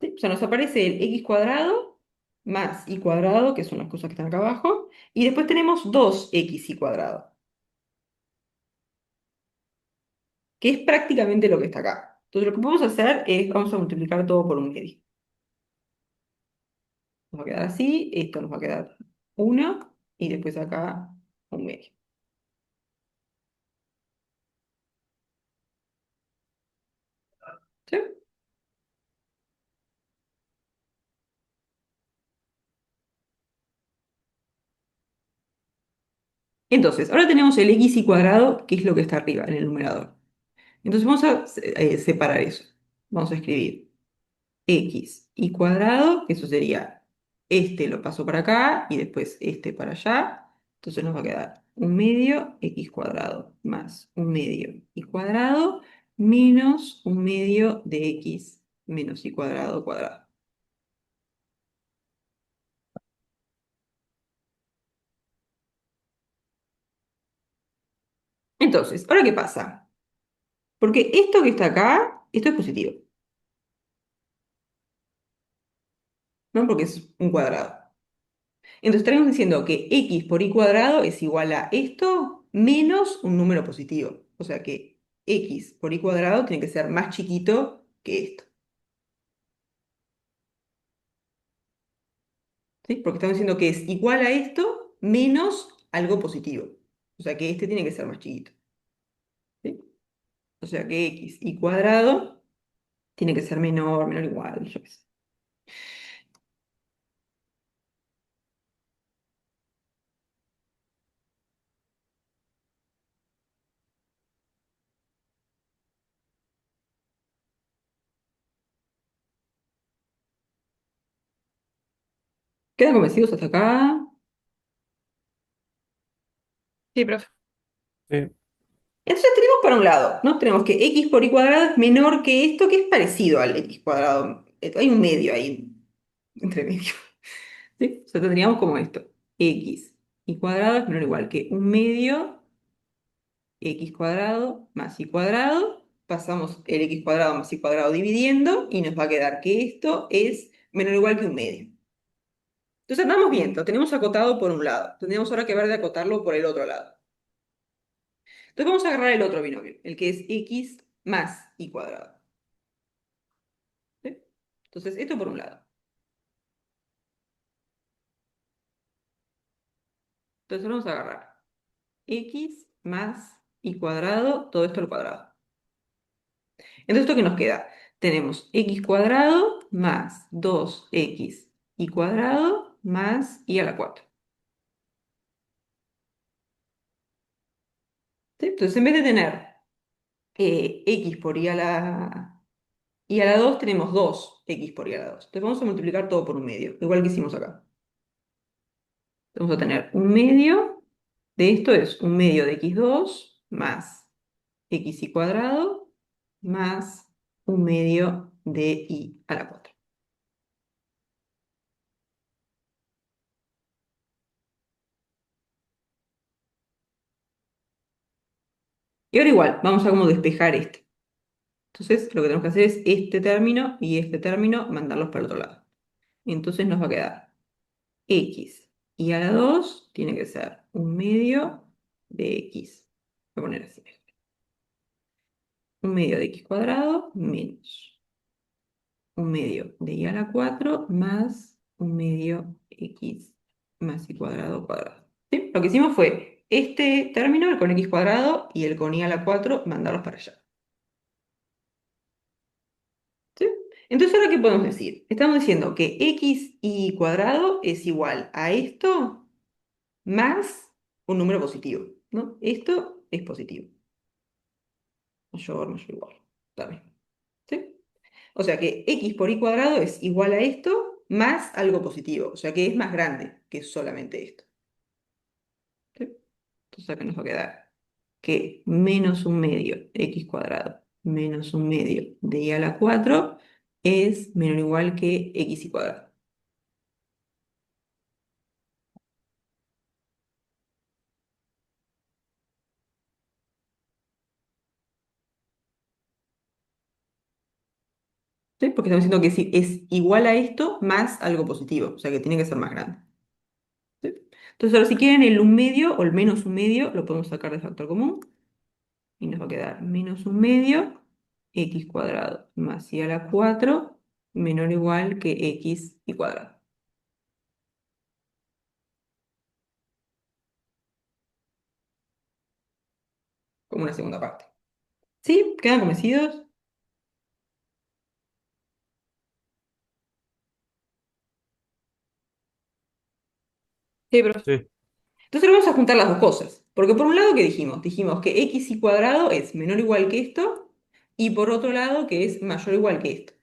A: ¿Sí? O sea, nos aparece el x cuadrado más y cuadrado, que son las cosas que están acá abajo, y después tenemos 2x y cuadrado, que es prácticamente lo que está acá. Entonces lo que podemos hacer es, vamos a multiplicar todo por un medio. Nos va a quedar así, esto nos va a quedar 1 y después acá un medio. ¿Sí? Entonces, ahora tenemos el x y cuadrado, que es lo que está arriba en el numerador. Entonces vamos a separar eso. Vamos a escribir x y cuadrado, que eso sería, este lo paso para acá y después este para allá. Entonces nos va a quedar un medio x cuadrado más un medio y cuadrado menos un medio de x menos y cuadrado cuadrado. Entonces, ¿ahora qué pasa? Porque esto que está acá, esto es positivo, ¿no? Porque es un cuadrado. Entonces estaremos diciendo que x por y cuadrado es igual a esto menos un número positivo. O sea que x por y cuadrado tiene que ser más chiquito que esto. ¿Sí? Porque estamos diciendo que es igual a esto menos algo positivo. O sea que este tiene que ser más chiquito. ¿Sí? O sea que x y cuadrado tiene que ser menor, menor o igual, yo qué sé. ¿Quedan convencidos hasta acá?
B: Sí, profe.
F: Sí.
A: Entonces tenemos para un lado, ¿no? Tenemos que x por y cuadrado es menor que esto, que es parecido al x cuadrado. Hay un medio ahí, entre medio. ¿Sí? O sea, tendríamos como esto. X y cuadrado es menor o igual que un medio x cuadrado más y cuadrado. Pasamos el x cuadrado más y cuadrado dividiendo y nos va a quedar que esto es menor o igual que un medio. Entonces andamos bien, lo tenemos acotado por un lado. Tendríamos ahora que ver de acotarlo por el otro lado. Entonces vamos a agarrar el otro binomio, el que es x más y cuadrado. ¿Sí? Entonces esto por un lado. Entonces vamos a agarrar x más y cuadrado, todo esto al cuadrado. Entonces, ¿esto qué nos queda? Tenemos x cuadrado más 2x y cuadrado más y a la 4. ¿Sí? Entonces, en vez de tener x por y a la 2, tenemos 2x por y a la 2. Entonces, vamos a multiplicar todo por un medio, igual que hicimos acá. Vamos a tener un medio de esto es un medio de x2 más x y cuadrado más un medio de y a la 4. Y ahora igual, vamos a como despejar esto. Entonces, lo que tenemos que hacer es este término y este término mandarlos para el otro lado. Entonces nos va a quedar x y a la 2 tiene que ser un medio de x. Voy a poner así. Un medio de x cuadrado menos un medio de y a la 4 más un medio x más y cuadrado cuadrado. ¿Sí? Lo que hicimos fue este término, el con x cuadrado y el con y a la 4, mandarlos para allá. ¿Sí? Entonces, ¿ahora qué podemos decir? Estamos diciendo que x y cuadrado es igual a esto más un número positivo, ¿no? Esto es positivo. Mayor, mayor, igual. También. ¿Sí? O sea que x por y cuadrado es igual a esto más algo positivo. O sea que es más grande que solamente esto. ¿Sí? Entonces acá nos va a quedar que menos un medio x cuadrado menos un medio de y a la 4 es menor o igual que x y cuadrado. ¿Sí? Porque estamos diciendo que es igual a esto más algo positivo, o sea que tiene que ser más grande. ¿Sí? Entonces ahora si quieren el un medio o el menos un medio lo podemos sacar de factor común y nos va a quedar menos un medio x cuadrado más y a la 4 menor o igual que x y cuadrado, como una segunda parte. ¿Sí? ¿Quedan convencidos? Sí, pero...
D: Sí.
A: Entonces vamos a juntar las dos cosas. Porque por un lado, ¿qué dijimos? Dijimos que x y cuadrado es menor o igual que esto, y por otro lado, que es mayor o igual que esto.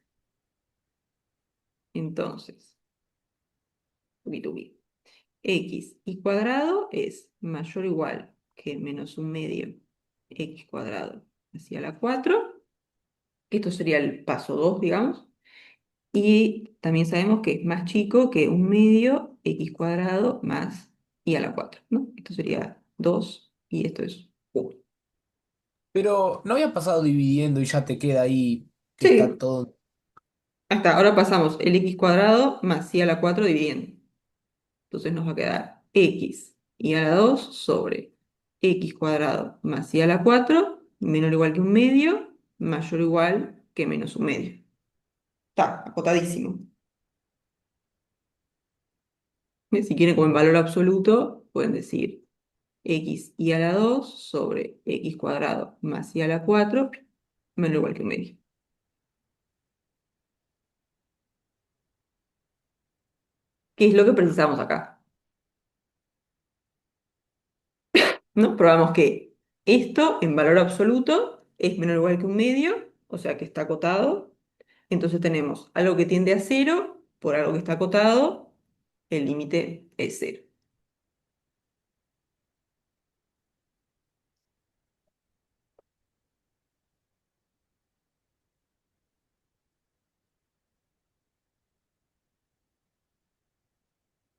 A: Entonces, tuqui, tuqui. X y cuadrado es mayor o igual que menos un medio x cuadrado hacia la 4. Esto sería el paso 2, digamos. Y también sabemos que es más chico que un medio x cuadrado más y a la 4, ¿no? Esto sería 2 y esto es 1.
D: Pero no había pasado dividiendo y ya te queda ahí que está
A: Sí,
D: todo.
A: ahí está. Ahora pasamos el x cuadrado más y a la 4 dividiendo. Entonces nos va a quedar x y a la 2 sobre x cuadrado más y a la 4 menor o igual que un medio, mayor o igual que menos un medio. Está acotadísimo. Si quieren como en valor absoluto, pueden decir x y a la 2 sobre x cuadrado más y a la 4 menor o igual que un medio. ¿Qué es lo que precisamos acá? ¿No? Probamos que esto en valor absoluto es menor o igual que un medio, o sea que está acotado. Entonces tenemos algo que tiende a cero por algo que está acotado, el límite es cero.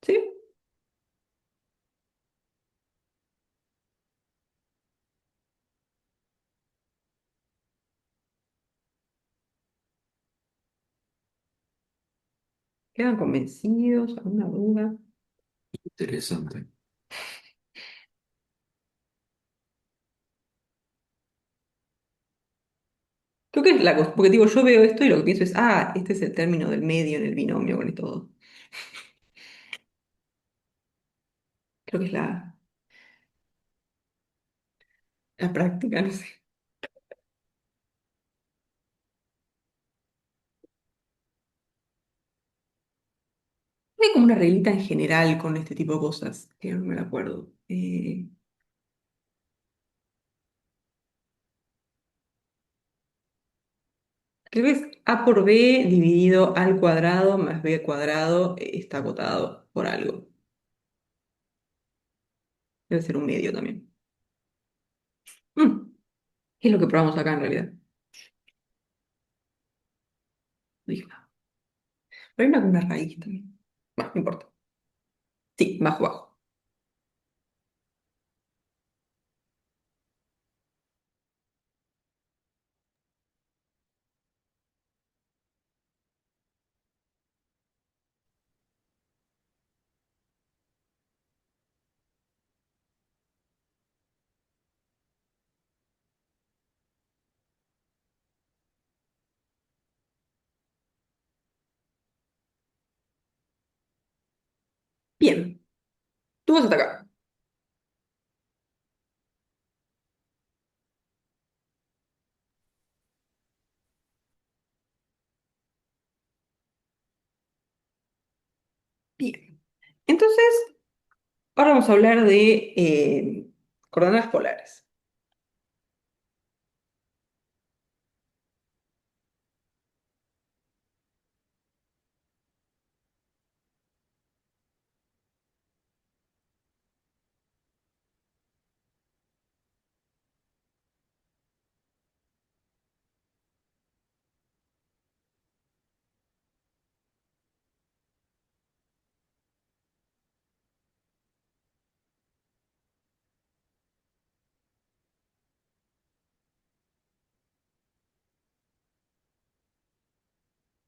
A: ¿Sí? ¿Quedan convencidos? ¿Alguna duda?
G: Interesante.
A: Creo que es la cosa, porque digo, yo veo esto y lo que pienso es, ah, este es el término del medio en el binomio con esto dos. Creo que es la práctica, no sé. Hay como una reglita en general con este tipo de cosas, que no me la acuerdo. Creo que es a por b dividido al cuadrado más b cuadrado está acotado por algo. Debe ser un medio también. Mm, ¿Qué es lo que probamos acá en realidad? No dije nada. Pero hay una con una raíz también. Bueno, no importa. Sí, bajo, bajo. Bien, tú vas hasta acá. Bien. Entonces, ahora vamos a hablar de coordenadas polares.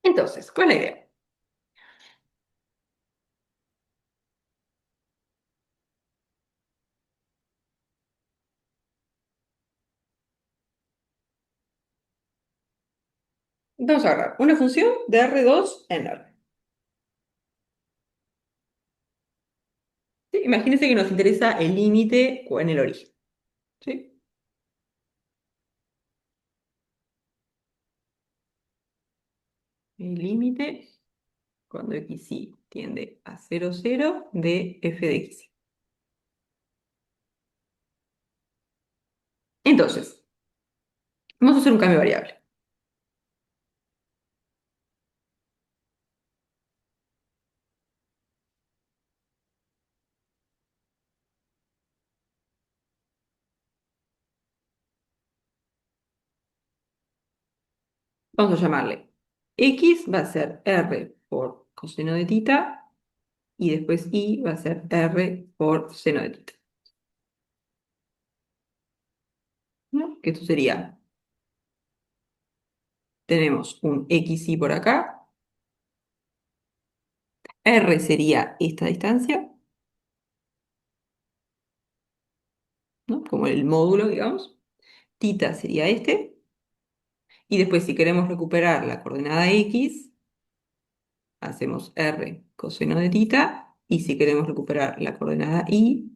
A: Entonces, ¿cuál es la idea? Vamos a agarrar una función de R2 en R. ¿Sí? Imagínense que nos interesa el límite o en el origen. ¿Sí? El límite cuando x y tiende a 0, 0 de f de x. Entonces, vamos a hacer un cambio de variable. Vamos a llamarle x va a ser r por coseno de tita y después y va a ser r por seno de tita. ¿No? Que esto sería, tenemos un xy por acá, r sería esta distancia, ¿no? Como el módulo, digamos, tita sería este, y después si queremos recuperar la coordenada x, hacemos r coseno de tita, y si queremos recuperar la coordenada y,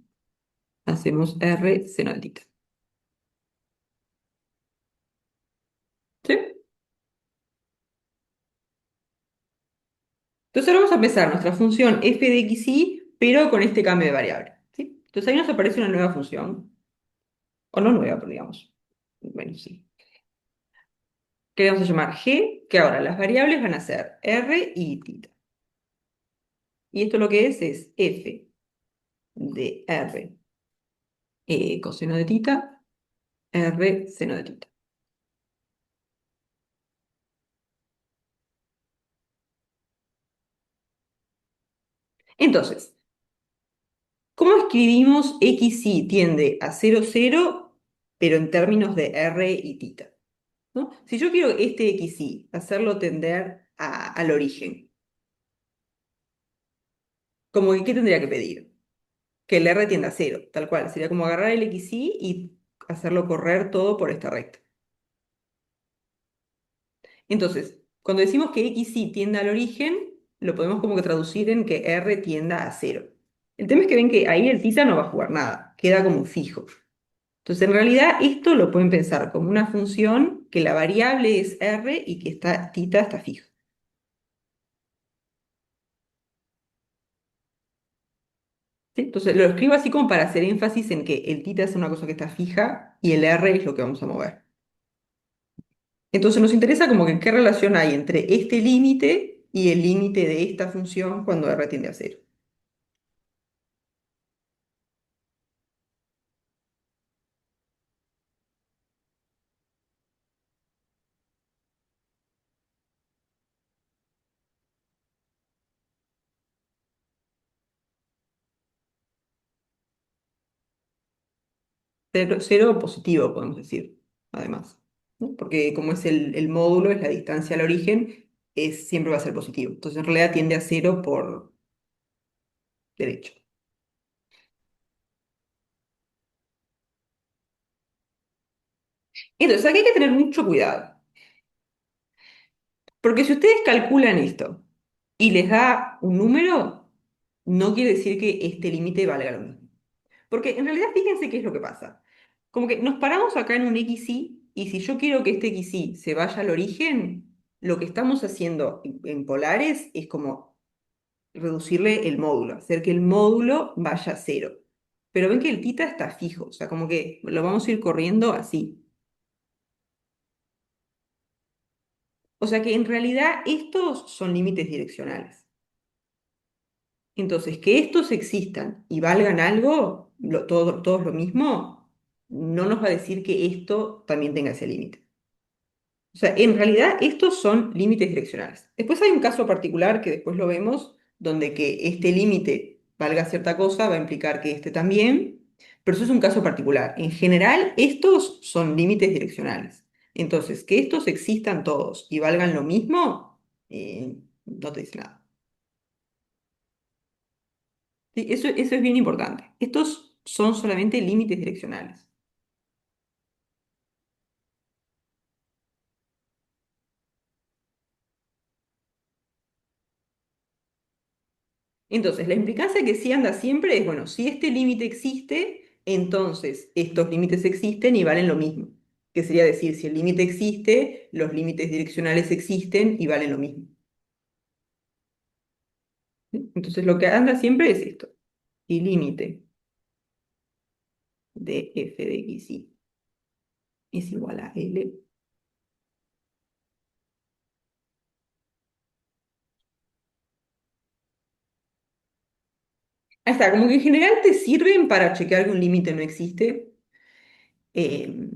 A: hacemos r seno de tita. ¿Sí? Entonces ahora vamos a empezar nuestra función f de xy, pero con este cambio de variable. ¿Sí? Entonces ahí nos aparece una nueva función, o no nueva, pero digamos, bueno, sí, que le vamos a llamar g, que ahora las variables van a ser r y tita. Y esto lo que es f de r coseno de tita, r seno de tita. Entonces, ¿cómo escribimos xy tiende a 0, 0, pero en términos de r y tita? ¿No? Si yo quiero este xy hacerlo tender al origen, como que, ¿qué tendría que pedir? Que el r tienda a 0, tal cual. Sería como agarrar el xy y hacerlo correr todo por esta recta. Entonces, cuando decimos que xy tienda al origen, lo podemos como que traducir en que r tienda a 0. El tema es que ven que ahí el tita no va a jugar nada, queda como fijo. Entonces, en realidad, esto lo pueden pensar como una función que la variable es r y que tita está fijo. ¿Sí? Entonces, lo escribo así como para hacer énfasis en que el tita es una cosa que está fija y el r es lo que vamos a mover. Entonces, nos interesa como que qué relación hay entre este límite y el límite de esta función cuando r tiende a 0. Cero, cero positivo, podemos decir, además, ¿no? Porque como es el módulo, es la distancia al origen, siempre va a ser positivo. Entonces, en realidad tiende a 0 por derecho. Entonces, aquí hay que tener mucho cuidado. Porque si ustedes calculan esto y les da un número, no quiere decir que este límite valga lo mismo. Porque en realidad fíjense qué es lo que pasa. Como que nos paramos acá en un xy y si yo quiero que este xy se vaya al origen, lo que estamos haciendo en polares es como reducirle el módulo, hacer que el módulo vaya a 0. Pero ven que el tita está fijo, o sea, como que lo vamos a ir corriendo así. O sea que en realidad estos son límites direccionales. Entonces, que estos existan y valgan algo, todos lo mismo, no nos va a decir que esto también tenga ese límite. O sea, en realidad estos son límites direccionales. Después hay un caso particular que después lo vemos, donde que este límite valga cierta cosa va a implicar que este también, pero eso es un caso particular. En general, estos son límites direccionales. Entonces, que estos existan todos y valgan lo mismo, no te dice nada. Sí, eso es bien importante. Estos son solamente límites direccionales. Entonces, la implicancia que sí anda siempre es, bueno, si este límite existe, entonces estos límites existen y valen lo mismo. Que sería decir, si el límite existe, los límites direccionales existen y valen lo mismo. ¿Sí? Entonces lo que anda siempre es esto. Y límite de f de x y es igual a L. Ahí está, como que en general te sirven para chequear que un límite no existe. eh,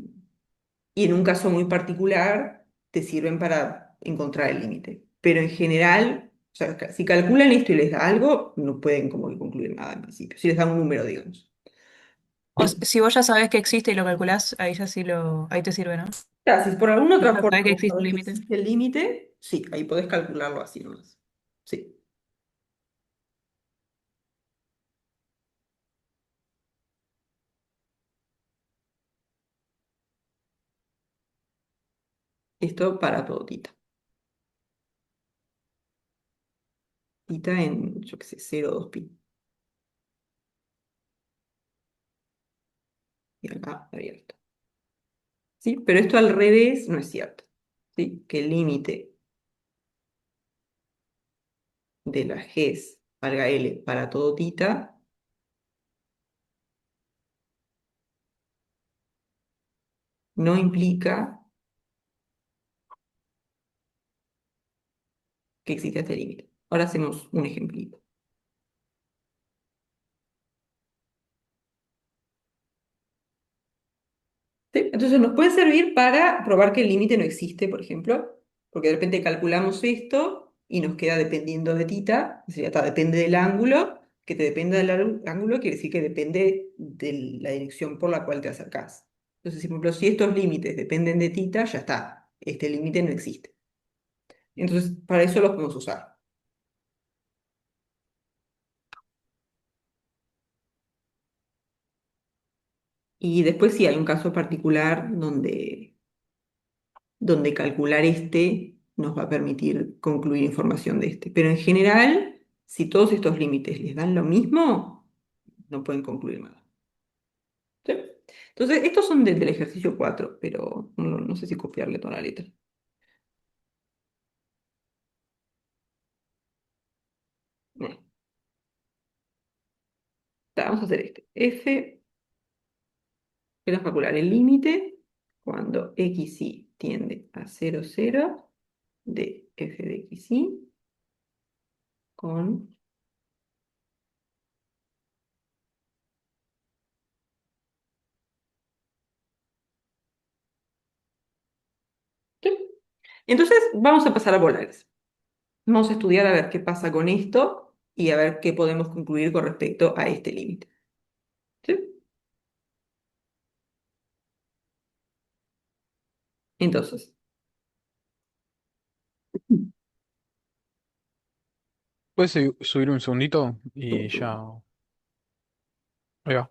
A: y en un caso muy particular te sirven para encontrar el límite. Pero en general, o sea, si calculan esto y les da algo, no pueden como que concluir nada en principio. Si les dan un número, digamos.
B: Si vos ya sabés que existe y lo calculás, ahí ya sí ahí te sirve, ¿no?
A: Claro, si por alguna
B: Si vos
A: otra
B: ya
A: forma
B: sabés que
A: vos
B: existe un
A: sabés que
B: límite.
A: existe el límite, sí, ahí podés calcularlo así nomás. Sí. Esto para todo tita. Tita en, yo qué sé, 0,2 pi. Y acá abierto. ¿Sí? Pero esto al revés no es cierto. ¿Sí? Que el límite de la GES valga L para todo tita no implica que exista este límite. Ahora hacemos un ejemplito. ¿Sí? Entonces nos puede servir para probar que el límite no existe, por ejemplo, porque de repente calculamos esto y nos queda dependiendo de tita, o sea, ya está, depende del ángulo, que te dependa del ángulo quiere decir que depende de la dirección por la cual te acercás. Entonces, por ejemplo, si estos límites dependen de tita, ya está, este límite no existe. Entonces, para eso los podemos usar. Y después sí hay un caso particular donde calcular este nos va a permitir concluir información de este. Pero en general, si todos estos límites les dan lo mismo, no pueden concluir nada. ¿Sí? Entonces, estos son del ejercicio 4, pero no sé si copiarle toda la letra. Bueno, vamos a hacer este. F, queremos calcular el límite cuando xy tiende a 0, 0 de f de xy con... ¿Sí? Entonces, vamos a pasar a polares. Vamos a estudiar a ver qué pasa con esto y a ver qué podemos concluir con respecto a este límite. ¿Sí? Entonces,
F: ¿Puedes subir un segundito? Y ya. Ahí va.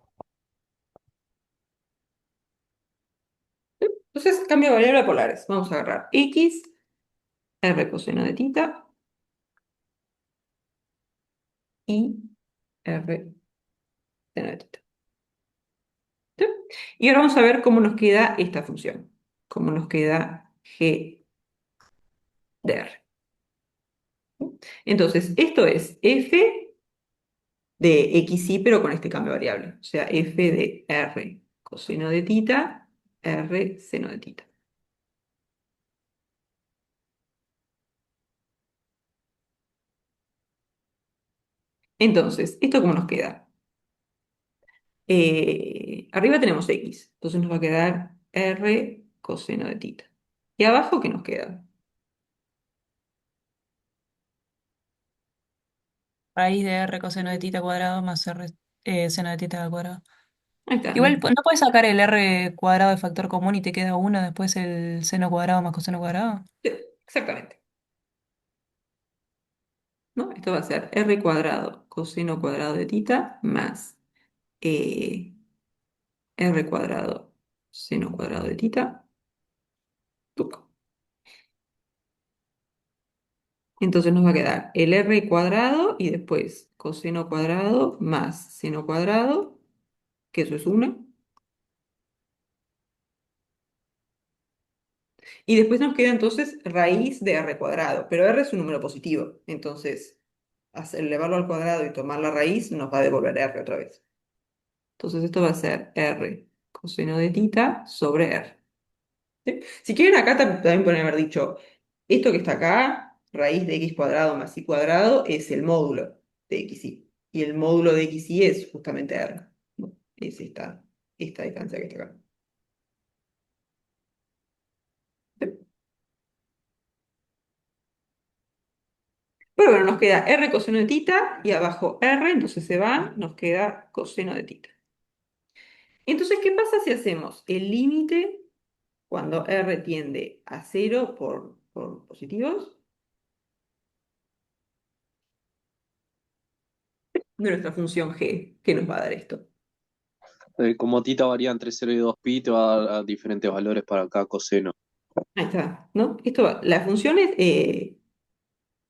A: entonces cambio de variable a polares. Vamos a agarrar x, r coseno de tita y r seno de tita. ¿Sí? Y ahora vamos a ver cómo nos queda esta función. Cómo nos queda g de r. ¿Sí? Entonces, esto es f de xy, pero con este cambio de variable. O sea, f de r coseno de tita, r seno de tita. Entonces, ¿esto cómo nos queda? Arriba tenemos x, entonces nos va a quedar r coseno de tita. ¿Y abajo qué nos queda?
B: Raíz de r coseno de tita cuadrado más r seno de tita al cuadrado.
A: Ahí está,
B: Igual, ¿no puedes sacar el r cuadrado de factor común y te queda uno después el seno cuadrado más coseno cuadrado?
A: sí, exactamente. ¿No? Esto va a ser r cuadrado coseno cuadrado de tita más eh, r cuadrado seno cuadrado de tita. Tuc. Entonces nos va a quedar el r cuadrado y después coseno cuadrado más seno cuadrado, que eso es 1. Y después nos queda entonces raíz de r cuadrado, pero r es un número positivo, entonces elevarlo al cuadrado y tomar la raíz, nos va a devolver R otra vez. Entonces esto va a ser R coseno de tita sobre R. ¿Sí? Si quieren acá también pueden haber dicho, esto que está acá, raíz de x cuadrado más y cuadrado, es el módulo de xy. Y el módulo de xy es justamente R. ¿No? Es esta distancia que está acá. ¿Sí? Pero bueno, nos queda R coseno de tita y abajo R, entonces se va, nos queda coseno de tita. Entonces, ¿qué pasa si hacemos el límite cuando R tiende a cero por positivos de nuestra función g? ¿Qué nos va a dar esto?
C: Como tita varía entre 0 y 2pi, te va a dar a diferentes valores para cada coseno.
A: Ahí está, ¿no? La función es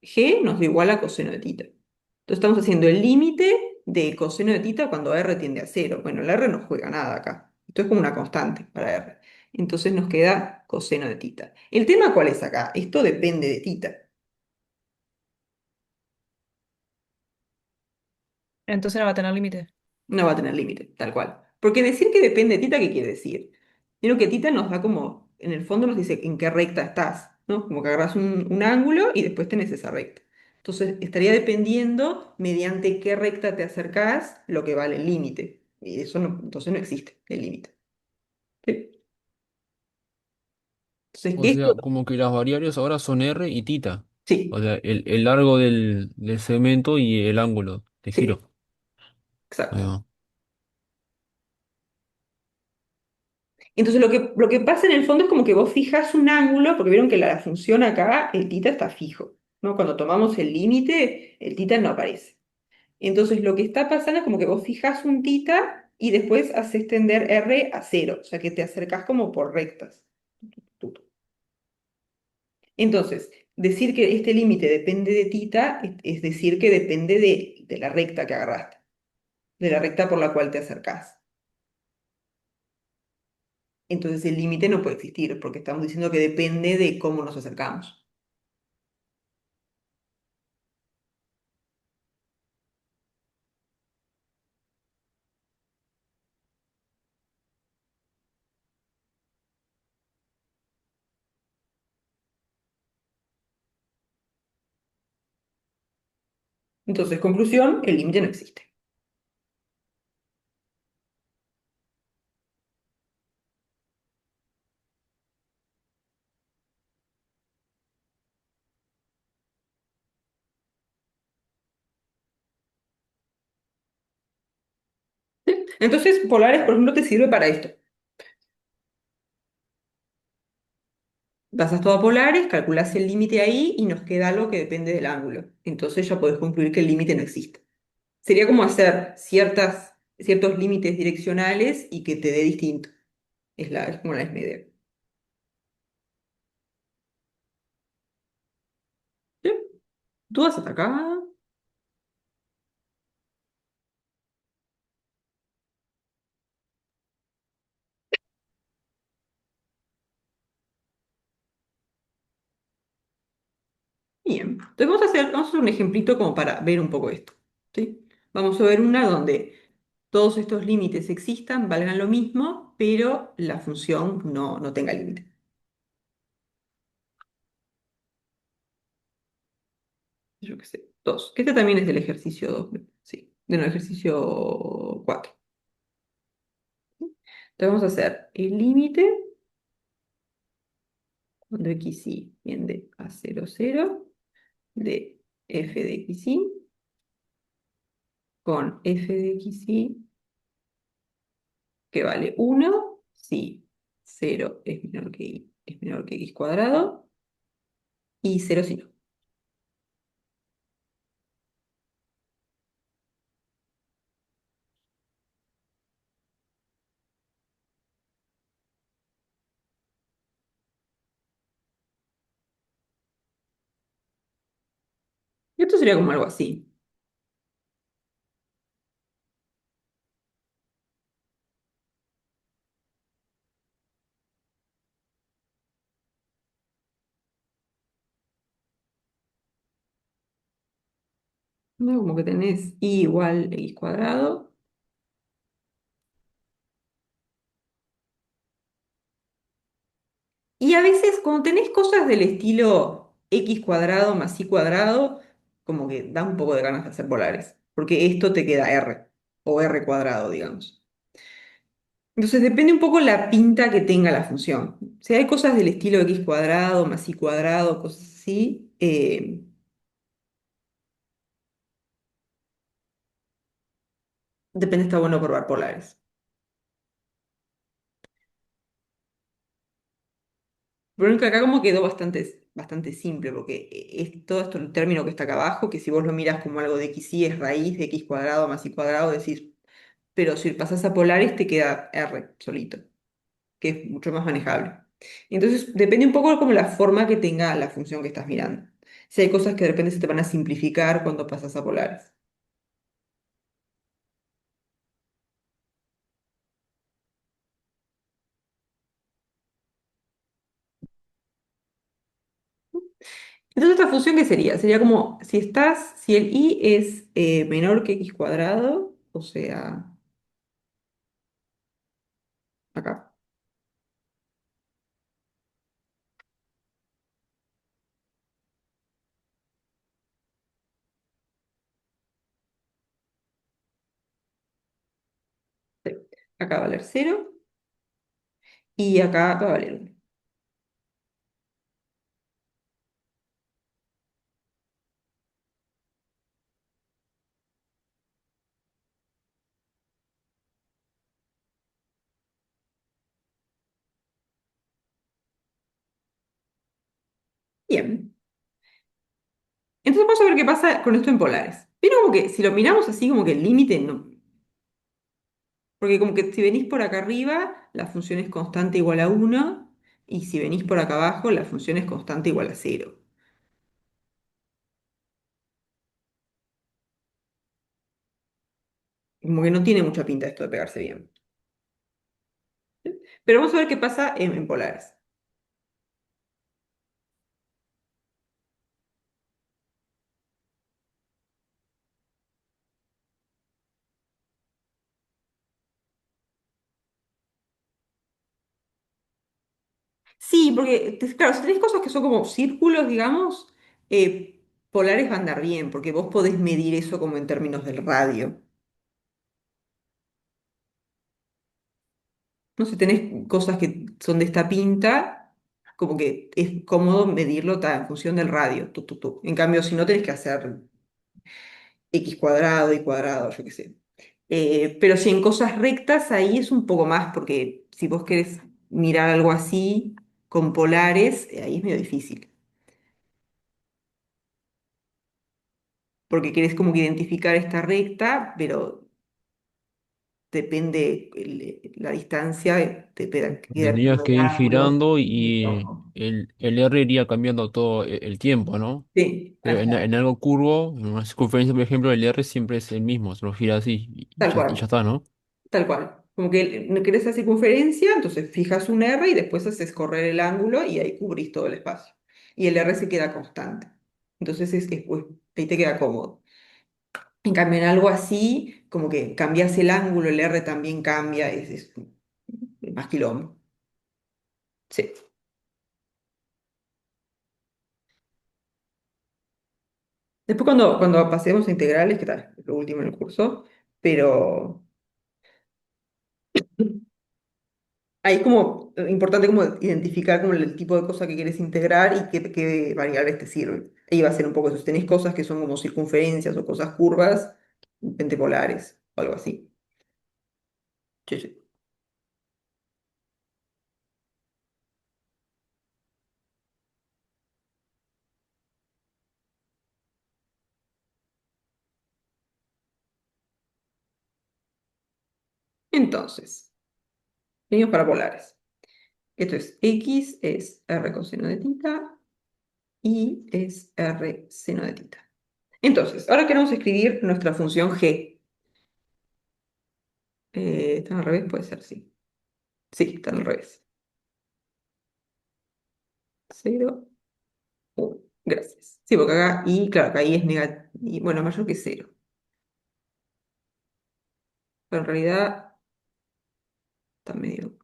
A: g nos da igual a coseno de tita. Entonces estamos haciendo el límite de coseno de tita cuando R tiende a cero. Bueno, el R no juega nada acá. Esto es como una constante para R. Entonces nos queda coseno de tita. ¿El tema cuál es acá? Esto depende de tita.
B: Entonces no va a tener límite.
A: No va a tener límite, tal cual. Porque decir que depende de tita, ¿qué quiere decir? Creo que tita nos da como, en el fondo nos dice en qué recta estás, ¿no? Como que agarras un ángulo y después tenés esa recta. Entonces, estaría dependiendo mediante qué recta te acercás lo que vale el límite. Y eso no, entonces no existe el límite. ¿Sí? Entonces,
D: O
A: esto,
D: sea, como que las variables ahora son R y tita. O
A: sí,
D: sea, el largo del segmento y el ángulo de
A: sí,
D: giro. Ahí
A: exacto.
D: va.
A: Entonces, lo que pasa en el fondo es como que vos fijas un ángulo, porque vieron que la función acá, el tita está fijo, ¿no? Cuando tomamos el límite, el tita no aparece. Entonces, lo que está pasando es como que vos fijas un tita y después haces tender R a cero, o sea que te acercás como por rectas. Entonces, decir que este límite depende de tita es decir que depende de la recta que agarraste, de la recta por la cual te acercás. Entonces, el límite no puede existir porque estamos diciendo que depende de cómo nos acercamos. Entonces, conclusión, el límite no existe. ¿Sí? Entonces, polares, por ejemplo, te sirve para esto. Pasas todo a polares, calculas el límite ahí y nos queda algo que depende del ángulo. Entonces ya podés concluir que el límite no existe. Sería como hacer ciertos límites direccionales y que te dé distinto. Es como la misma idea. ¿Sí? ¿Dudas hasta acá? Bien. Entonces vamos a hacer un ejemplito como para ver un poco esto. ¿Sí? Vamos a ver una donde todos estos límites existan, valgan lo mismo, pero la función no tenga límite. Yo qué sé, 2. Este también es del ejercicio 2, sí, del ejercicio 4. Entonces vamos a hacer el límite cuando xy tiende a 0, 0 de f de xy con f de xy que vale 1 si 0 es menor que y es menor que x cuadrado y 0 si no. Y esto sería como algo así. ¿no? Como que tenés y igual x cuadrado. Y a veces cuando tenés cosas del estilo x cuadrado más y cuadrado, como que da un poco de ganas de hacer polares, porque esto te queda r, o r cuadrado, digamos. Entonces depende un poco la pinta que tenga la función. Si hay cosas del estilo x cuadrado más y cuadrado, cosas así, depende, está bueno probar polares. Pero que acá como quedó bastante simple, porque es todo esto el término que está acá abajo, que si vos lo miras como algo de x y es raíz de x cuadrado más y cuadrado, decís, pero si pasas a polares te queda r solito, que es mucho más manejable. Entonces depende un poco como la forma que tenga la función que estás mirando. Si hay cosas que de repente se te van a simplificar cuando pasas a polares. Entonces, ¿esta función qué sería? Sería como si el i es menor que x cuadrado, o sea, acá. Sí. Acá va a valer cero y acá va a valer 1. Bien. Entonces vamos a ver qué pasa con esto en polares. Pero como que si lo miramos así, como que el límite no. Porque como que si venís por acá arriba, la función es constante igual a 1, y si venís por acá abajo, la función es constante igual a 0. Como que no tiene mucha pinta esto de pegarse bien. Pero vamos a ver qué pasa en polares. Sí, porque, claro, si tenés cosas que son como círculos, digamos, polares van a andar bien, porque vos podés medir eso como en términos del radio. No sé, tenés cosas que son de esta pinta, como que es cómodo medirlo en función del radio. En cambio, si no tenés que hacer x cuadrado y cuadrado, yo qué sé. Pero si en cosas rectas, ahí es un poco más, porque si vos querés mirar algo así con polares, ahí es medio difícil. Porque querés como que identificar esta recta, pero depende la distancia, te queda
H: Tendrías
A: depende
H: que
A: del
H: ir
A: ángulo.
H: girando y el R iría cambiando todo el tiempo, ¿no?
A: Sí,
H: Pero en algo curvo, en una circunferencia, por ejemplo, el R siempre es el mismo, se lo gira así
A: tal
H: y ya
A: cual.
H: está, ¿no?
A: Tal cual. Como que no querés hacer circunferencia, entonces fijas un R y después haces correr el ángulo y ahí cubrís todo el espacio. Y el R se queda constante. Entonces pues, ahí te queda cómodo. En cambio, en algo así, como que cambias el ángulo, el R también cambia, es más quilombo. Sí. Después cuando pasemos a integrales, que tal, es lo último en el curso, pero ahí es como importante como identificar como el tipo de cosa que quieres integrar y qué variables te sirven. Ahí va a ser un poco eso. Si tenés cosas que son como circunferencias o cosas curvas, pentapolares o algo así. Sí, sí. Entonces, venimos para polares. Esto es x es r coseno de tita y es r seno de tita. Entonces, ahora queremos escribir nuestra función g. ¿Está al revés? Puede ser, sí. Sí, está al revés. 0, 1. Gracias. Sí, porque acá y, claro, acá y es negativo, bueno, mayor que cero. Pero en realidad está medio...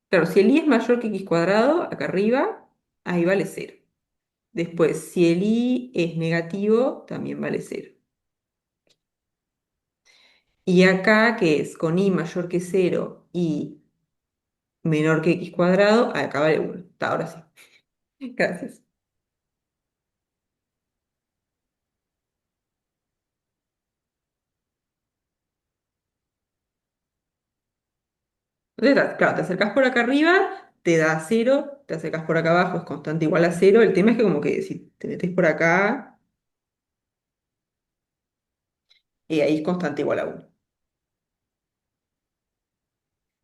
A: Claro, si el i es mayor que x cuadrado, acá arriba, ahí vale cero. Después, si el i es negativo, también vale cero. Y acá, que es con i mayor que cero y menor que x cuadrado, acá vale 1. Ahora sí. Gracias. Entonces, claro, te acercás por acá arriba, te da cero, te acercás por acá abajo, es constante igual a cero. El tema es que como que si te metes por acá, ahí es constante igual a 1.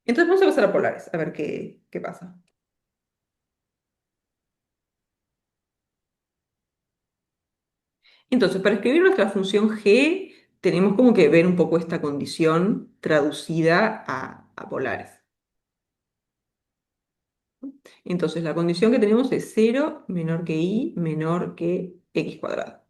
A: Entonces vamos a pasar a polares, a ver qué pasa. Entonces, para escribir nuestra función g, tenemos como que ver un poco esta condición traducida a polares. Entonces, la condición que tenemos es cero menor que i menor que x cuadrado.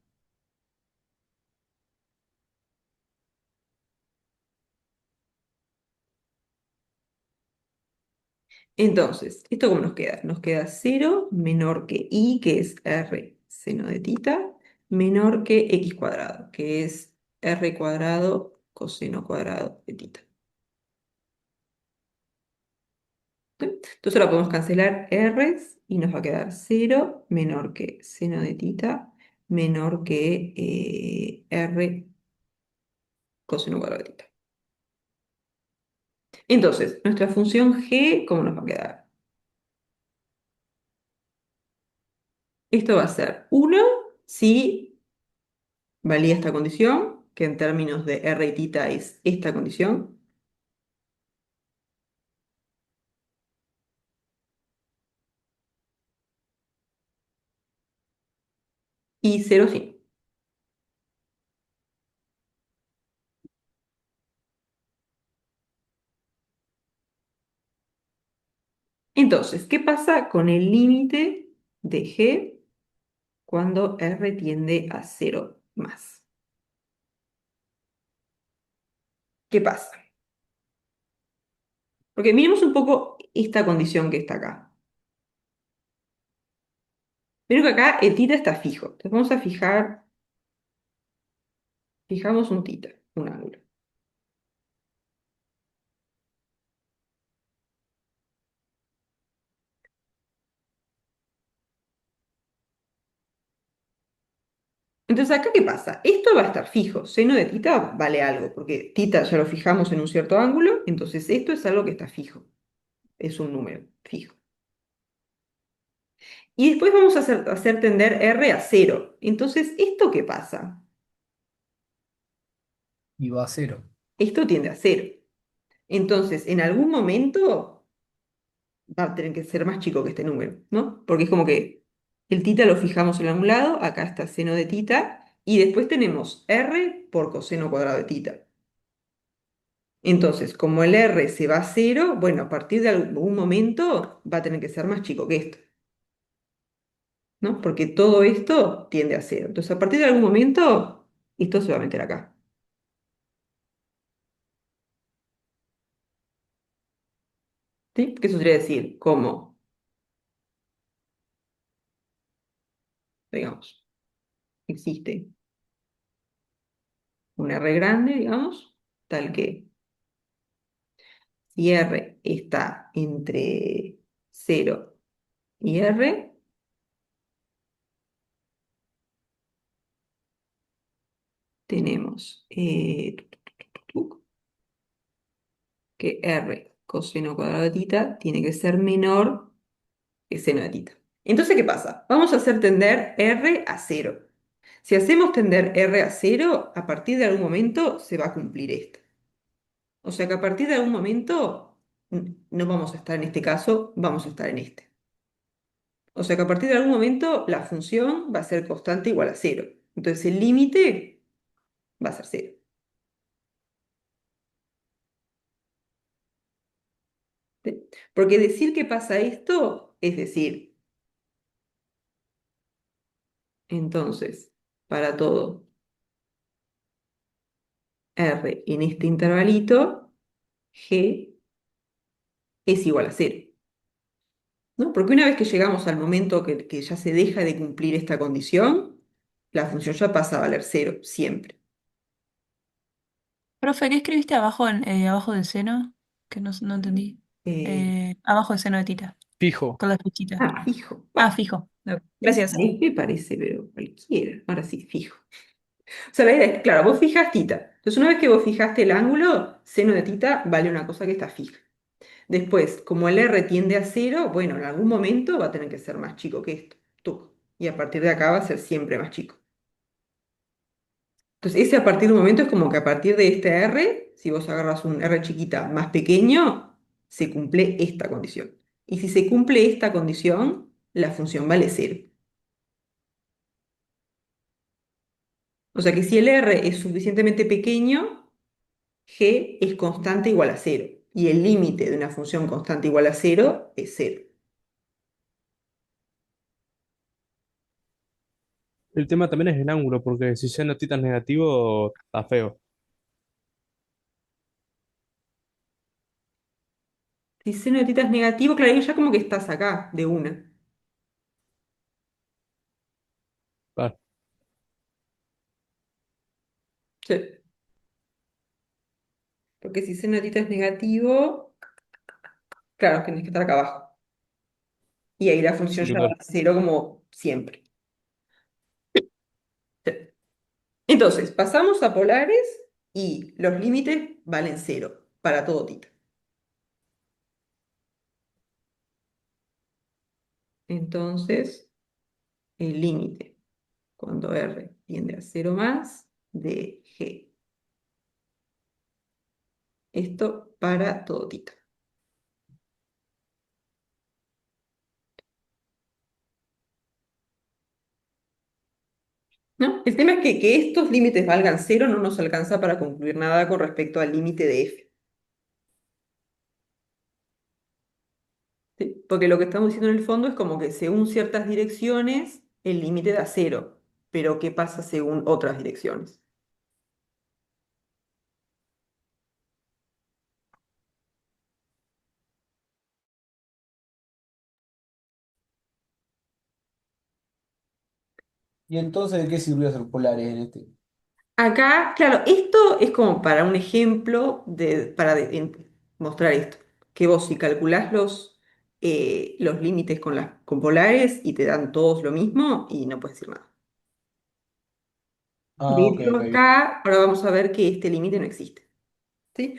A: Entonces, ¿esto cómo nos queda? Nos queda cero menor que i, que es r seno de tita, menor que x cuadrado, que es r cuadrado coseno cuadrado de tita. ¿Sí? Entonces ahora podemos cancelar r's y nos va a quedar cero menor que seno de tita menor que r coseno cuadrado de tita. Entonces, nuestra función g, ¿cómo nos va a quedar? Esto va a ser 1 si valía esta condición, que en términos de r y tita es esta condición, y 0 sí. Entonces, ¿qué pasa con el límite de g cuando r tiende a 0 más? ¿Qué pasa? Porque miremos un poco esta condición que está acá. Pero que acá el tita está fijo. Entonces vamos a fijamos un tita, un ángulo. Entonces acá, ¿qué pasa? Esto va a estar fijo. Seno de tita vale algo, porque tita ya lo fijamos en un cierto ángulo, entonces esto es algo que está fijo. Es un número fijo. Y después vamos a hacer tender R a cero. Entonces, ¿esto qué pasa?
D: Y va a cero.
A: Esto tiende a cero. Entonces, en algún momento va a tener que ser más chico que este número, ¿no? Porque es como que el tita lo fijamos en algún lado, acá está seno de tita, y después tenemos R por coseno cuadrado de tita. Entonces, como el R se va a cero, bueno, a partir de algún momento va a tener que ser más chico que esto, ¿no? Porque todo esto tiende a cero. Entonces, a partir de algún momento, esto se va a meter acá. ¿Sí? ¿Qué eso quiere decir? Como, digamos, existe un R grande, digamos, tal que si R está entre cero y R, tenemos que R coseno cuadrado de tita tiene que ser menor que seno de tita. Entonces, ¿qué pasa? Vamos a hacer tender R a cero. Si hacemos tender R a cero, a partir de algún momento se va a cumplir esto. O sea que a partir de algún momento no vamos a estar en este caso, vamos a estar en este. O sea que a partir de algún momento la función va a ser constante igual a cero. Entonces el límite va a ser cero. Porque decir que pasa esto es decir, entonces, para todo R en este intervalito, G es igual a cero, ¿no? Porque una vez que llegamos al momento que ya se deja de cumplir esta condición, la función ya pasa a valer cero, siempre.
B: Profe, ¿qué escribiste abajo, abajo del seno? Que no entendí.
A: Eh,
B: Abajo del seno de tita,
F: Fijo.
B: con la flechita.
A: fijo.
B: Ah,
A: Bah,
B: fijo. No,
A: esa
B: gracias.
A: me parece, pero cualquiera. Ahora sí, fijo. O sea, la idea es, claro, vos fijas tita. Entonces, una vez que vos fijaste el ángulo, seno de tita vale una cosa que está fija. Después, como el R tiende a cero, bueno, en algún momento va a tener que ser más chico que esto. Tuc. Y a partir de acá va a ser siempre más chico. Entonces, ese a partir de un momento es como que a partir de este R, si vos agarras un R chiquita más pequeño, se cumple esta condición. Y si se cumple esta condición, la función vale cero. O sea que si el R es suficientemente pequeño, G es constante igual a cero. Y el límite de una función constante igual a cero es cero.
I: El tema también es el ángulo, porque si seno tita es negativo, está feo.
A: Si seno de teta es negativo, claro, ahí ya como que estás acá, de una.
I: Claro.
A: Sí. Porque si seno de teta es negativo, claro, tienes que estar acá abajo. Y ahí la función
I: Sí,
A: ya va
I: total.
A: a cero como siempre. Sí. Entonces, pasamos a polares y los límites valen cero para todo tita. Entonces, el límite cuando R tiende a cero más de G. Esto para todo tita. ¿No? El tema es que estos límites valgan cero no nos alcanza para concluir nada con respecto al límite de F. ¿Sí? Porque lo que estamos diciendo en el fondo es como que según ciertas direcciones el límite da cero, pero ¿qué pasa según otras direcciones?
D: ¿Y entonces de qué sirvió hacer polares en este?
A: Acá, claro, esto es como para un ejemplo mostrar esto, que vos si calculás los límites con polares y te dan todos lo mismo y no puedes decir nada. De
D: Ah, ok,
A: hecho,
D: ok.
A: acá ahora vamos a ver que este límite no existe, ¿sí?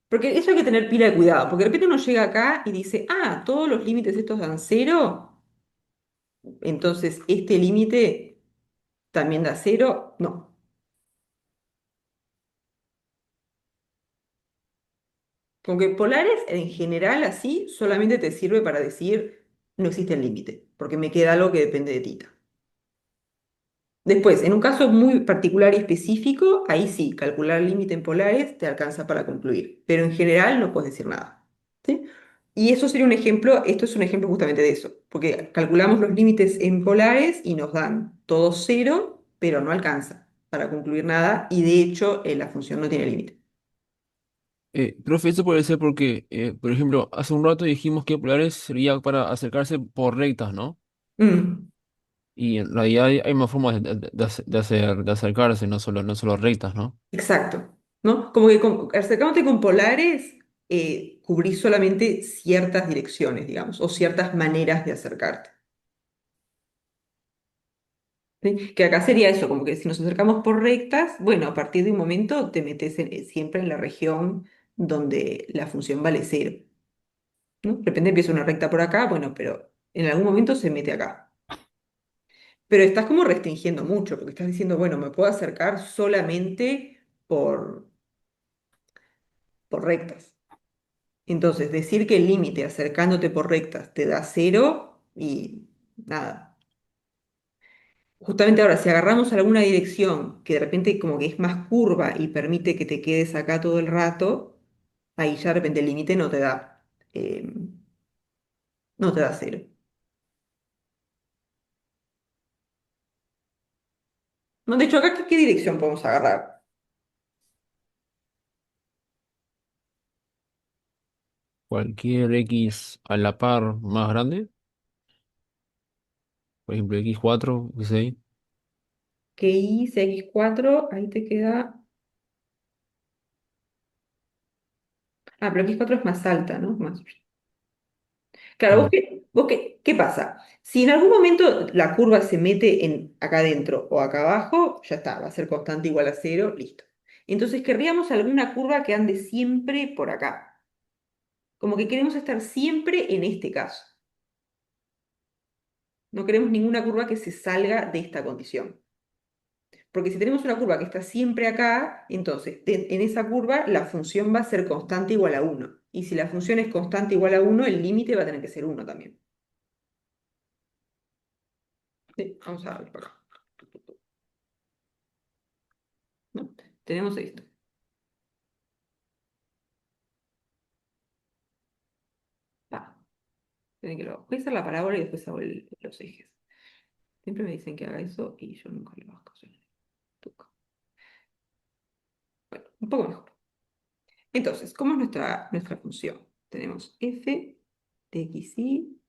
A: Porque eso hay que tener pila de cuidado, porque de repente uno llega acá y dice, ah, todos los límites estos dan cero, entonces este límite también da cero. No. Como que polares en general así solamente te sirve para decir no existe el límite, porque me queda algo que depende de tita. Después, en un caso muy particular y específico, ahí sí, calcular el límite en polares te alcanza para concluir, pero en general no puedes decir nada. ¿Sí? Y eso sería un ejemplo, esto es un ejemplo justamente de eso, porque calculamos los límites en polares y nos dan todo cero, pero no alcanza para concluir nada, y de hecho la función no tiene límite.
H: Profe, eso puede ser porque, por ejemplo, hace un rato dijimos que polares sería para acercarse por rectas, ¿no?
A: Mm.
H: Y en realidad hay más formas de acercarse, no solo rectas, ¿no?
A: Exacto, ¿no? Como que acercándote con polares, cubrís solamente ciertas direcciones, digamos, o ciertas maneras de acercarte. ¿Sí? Que acá sería eso, como que si nos acercamos por rectas, bueno, a partir de un momento te metes siempre en la región donde la función vale cero, ¿no? De repente empieza una recta por acá, bueno, pero en algún momento se mete acá. Pero estás como restringiendo mucho, porque estás diciendo, bueno, me puedo acercar solamente por, por rectas. Entonces, decir que el límite acercándote por rectas te da cero y nada. Justamente ahora, si agarramos alguna dirección que de repente como que es más curva y permite que te quedes acá todo el rato, ahí ya de repente el límite no te da. no te da cero. No, de hecho, acá, ¿qué dirección podemos agarrar?
H: Cualquier X a la par más grande, por ejemplo, X4, X6.
A: Que y X4, ahí te queda. Ah, pero X4 es más alta, ¿no? Más. Claro,
H: Mm.
A: ¿qué pasa? Si en algún momento la curva se mete acá adentro o acá abajo, ya está, va a ser constante igual a cero, listo. Entonces querríamos alguna curva que ande siempre por acá. Como que queremos estar siempre en este caso. No queremos ninguna curva que se salga de esta condición. Porque si tenemos una curva que está siempre acá, entonces en esa curva la función va a ser constante igual a uno. Y si la función es constante igual a uno, el límite va a tener que ser uno también. Sí, vamos a ver por acá. ¿No? Tenemos esto. Ah, voy a hacer la parábola y después hago los ejes. Siempre me dicen que haga eso y yo nunca lo hago. Tuca. Bueno, un poco mejor. Entonces, ¿cómo es nuestra función? Tenemos f de xy,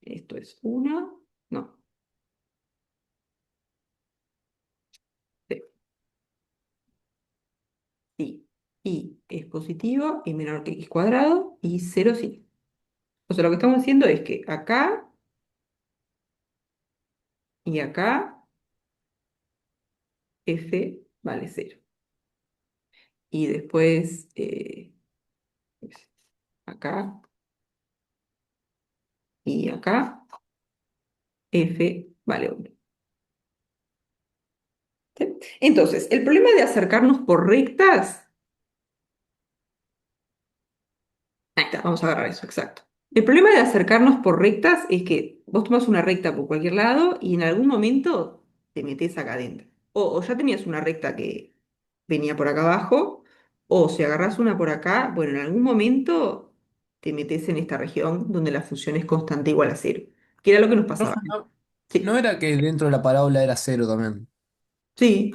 A: esto es 1, no, c, si y es positivo y menor que x cuadrado y cero sí. O sea, lo que estamos haciendo es que acá y acá f vale cero. Y después acá y acá f vale 1. ¿Sí? Entonces, el problema de acercarnos por rectas, ahí está, vamos a agarrar eso, exacto. El problema de acercarnos por rectas es que vos tomas una recta por cualquier lado y en algún momento te metes acá adentro. O ya tenías una recta que venía por acá abajo, o si agarras una por acá, bueno, en algún momento te metes en esta región donde la función es constante igual a cero, que era lo que nos pasaba.
D: Profe, no
A: Sí,
D: era que dentro de la parábola era cero también.
A: sí,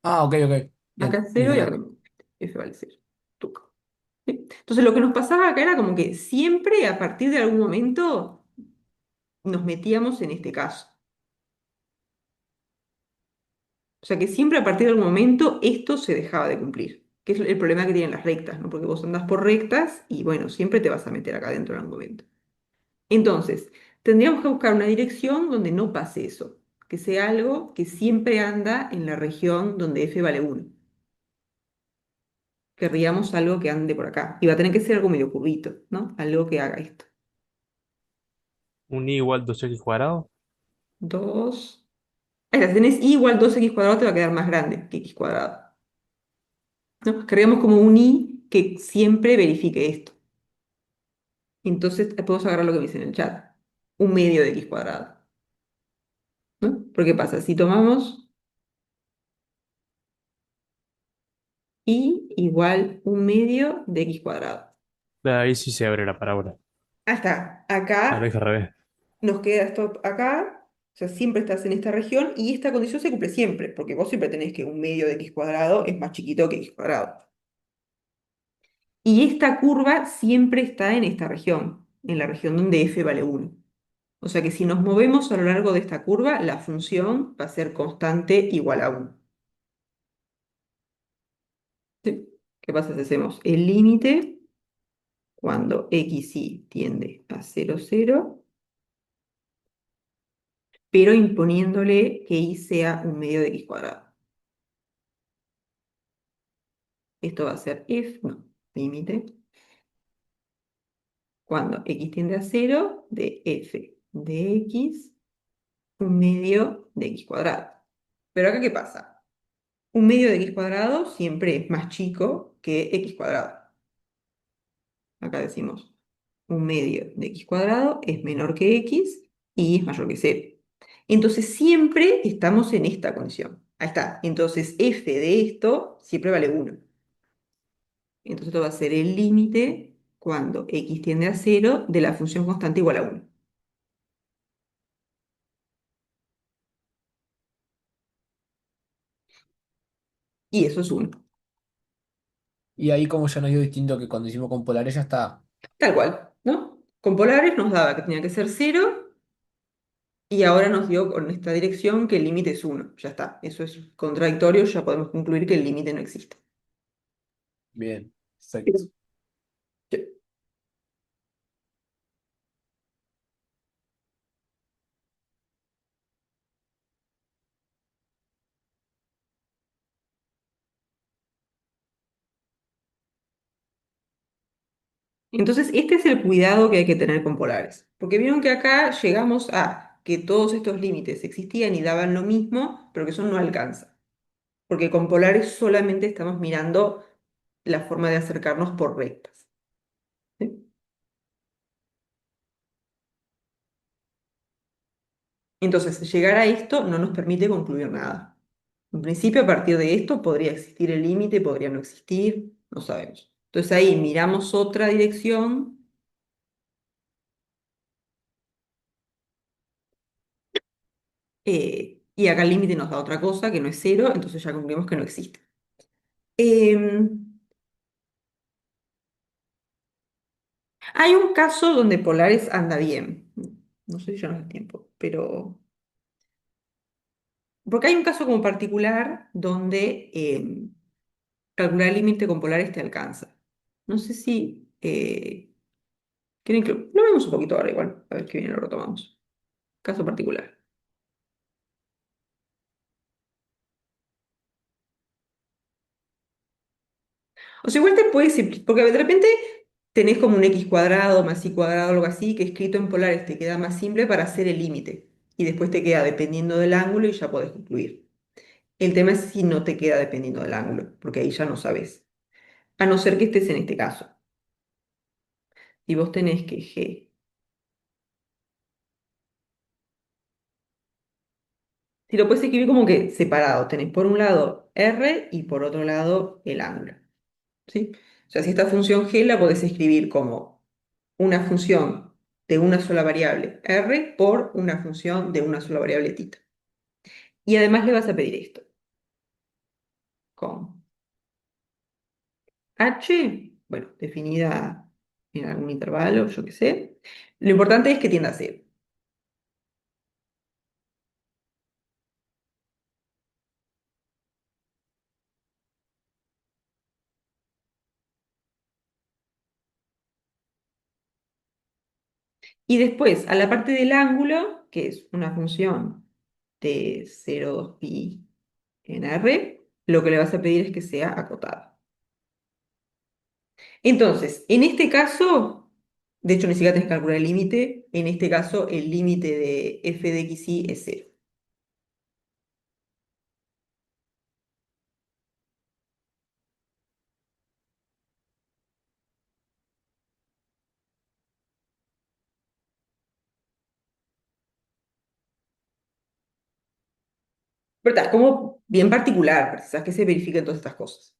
D: Ah, ok, ok.
A: acá
D: Bien,
A: es
D: bien,
A: cero y acá
D: bien.
A: f vale cero. Tuc. ¿Sí? Entonces lo que nos pasaba acá era como que siempre a partir de algún momento nos metíamos en este caso. O sea que siempre a partir de algún momento esto se dejaba de cumplir, que es el problema que tienen las rectas, ¿no? Porque vos andás por rectas y bueno, siempre te vas a meter acá dentro en algún momento. Entonces, tendríamos que buscar una dirección donde no pase eso, que sea algo que siempre anda en la región donde f vale 1. Querríamos algo que ande por acá. Y va a tener que ser algo medio curvito, ¿no? Algo que haga esto.
I: Un y igual 2x cuadrado.
A: 2. Ahí está, si tenés y igual 2x cuadrado, te va a quedar más grande que x cuadrado, ¿no? Querríamos como un y que siempre verifique esto. Entonces, podemos agarrar lo que me dice en el chat. Un medio de x cuadrado, ¿no? Porque pasa, si tomamos y igual un medio de x cuadrado.
I: Ahí sí se abre la parábola.
A: Hasta
I: Ah, lo
A: acá
I: dije al revés.
A: nos queda esto acá, o sea, siempre estás en esta región y esta condición se cumple siempre, porque vos siempre tenés que un medio de x cuadrado es más chiquito que x cuadrado. Y esta curva siempre está en la región donde f vale 1. O sea que si nos movemos a lo largo de esta curva, la función va a ser constante igual a 1. ¿Sí? ¿Qué pasa si hacemos el límite cuando xy tiende a 0, 0, pero imponiéndole que y sea un medio de x cuadrado? Esto va a ser no, límite cuando x tiende a 0 de f de x un medio de x cuadrado. Pero acá, ¿qué pasa? Un medio de x cuadrado siempre es más chico que x cuadrado. Acá decimos un medio de x cuadrado es menor que x y es mayor que cero. Entonces siempre estamos en esta condición. Ahí está. Entonces f de esto siempre vale 1. Entonces esto va a ser el límite cuando x tiende a cero de la función constante igual a 1. Y eso es 1.
D: Y ahí como ya nos dio distinto que cuando hicimos con polares ya está.
A: Tal cual, ¿no? Con polares nos daba que tenía que ser cero y ahora nos dio con esta dirección que el límite es 1. Ya está. Eso es contradictorio, ya podemos concluir que el límite no existe.
D: Bien, perfecto.
A: Entonces, este es el cuidado que hay que tener con polares, porque vieron que acá llegamos a que todos estos límites existían y daban lo mismo, pero que eso no alcanza, porque con polares solamente estamos mirando la forma de acercarnos por rectas. ¿Sí? Entonces, llegar a esto no nos permite concluir nada. En principio, a partir de esto podría existir el límite, podría no existir, no sabemos. Entonces ahí miramos otra dirección y acá el límite nos da otra cosa que no es cero, entonces ya concluimos que no existe. Em, Hay un caso donde Polaris anda bien. No sé si ya no es tiempo, pero... Porque hay un caso como particular donde calcular el límite con Polaris te alcanza. No sé si... quieren que lo vemos un poquito ahora igual, a ver qué viene, lo retomamos. Caso particular. O sea, igual te puedes porque de repente tenés como un x cuadrado más y cuadrado, algo así, que escrito en polares te queda más simple para hacer el límite. Y después te queda dependiendo del ángulo y ya podés concluir. El tema es si no te queda dependiendo del ángulo, porque ahí ya no sabes. A no ser que estés en este caso. Y vos tenés que G. Si lo puedes escribir como que separado, tenés por un lado R y por otro lado el ángulo. ¿Sí? O sea, si esta función G la podés escribir como una función de una sola variable R por una función de una sola variable θ. Y además le vas a pedir esto, con H, bueno, definida en algún intervalo, yo qué sé. Lo importante es que tienda a cero. Y después, a la parte del ángulo, que es una función de 0,2pi en R, lo que le vas a pedir es que sea acotada. Entonces, en este caso, de hecho ni siquiera tenés que calcular el límite, en este caso el límite de f de xy es cero. Pero está, es como bien particular, precisas que se verifiquen todas estas cosas.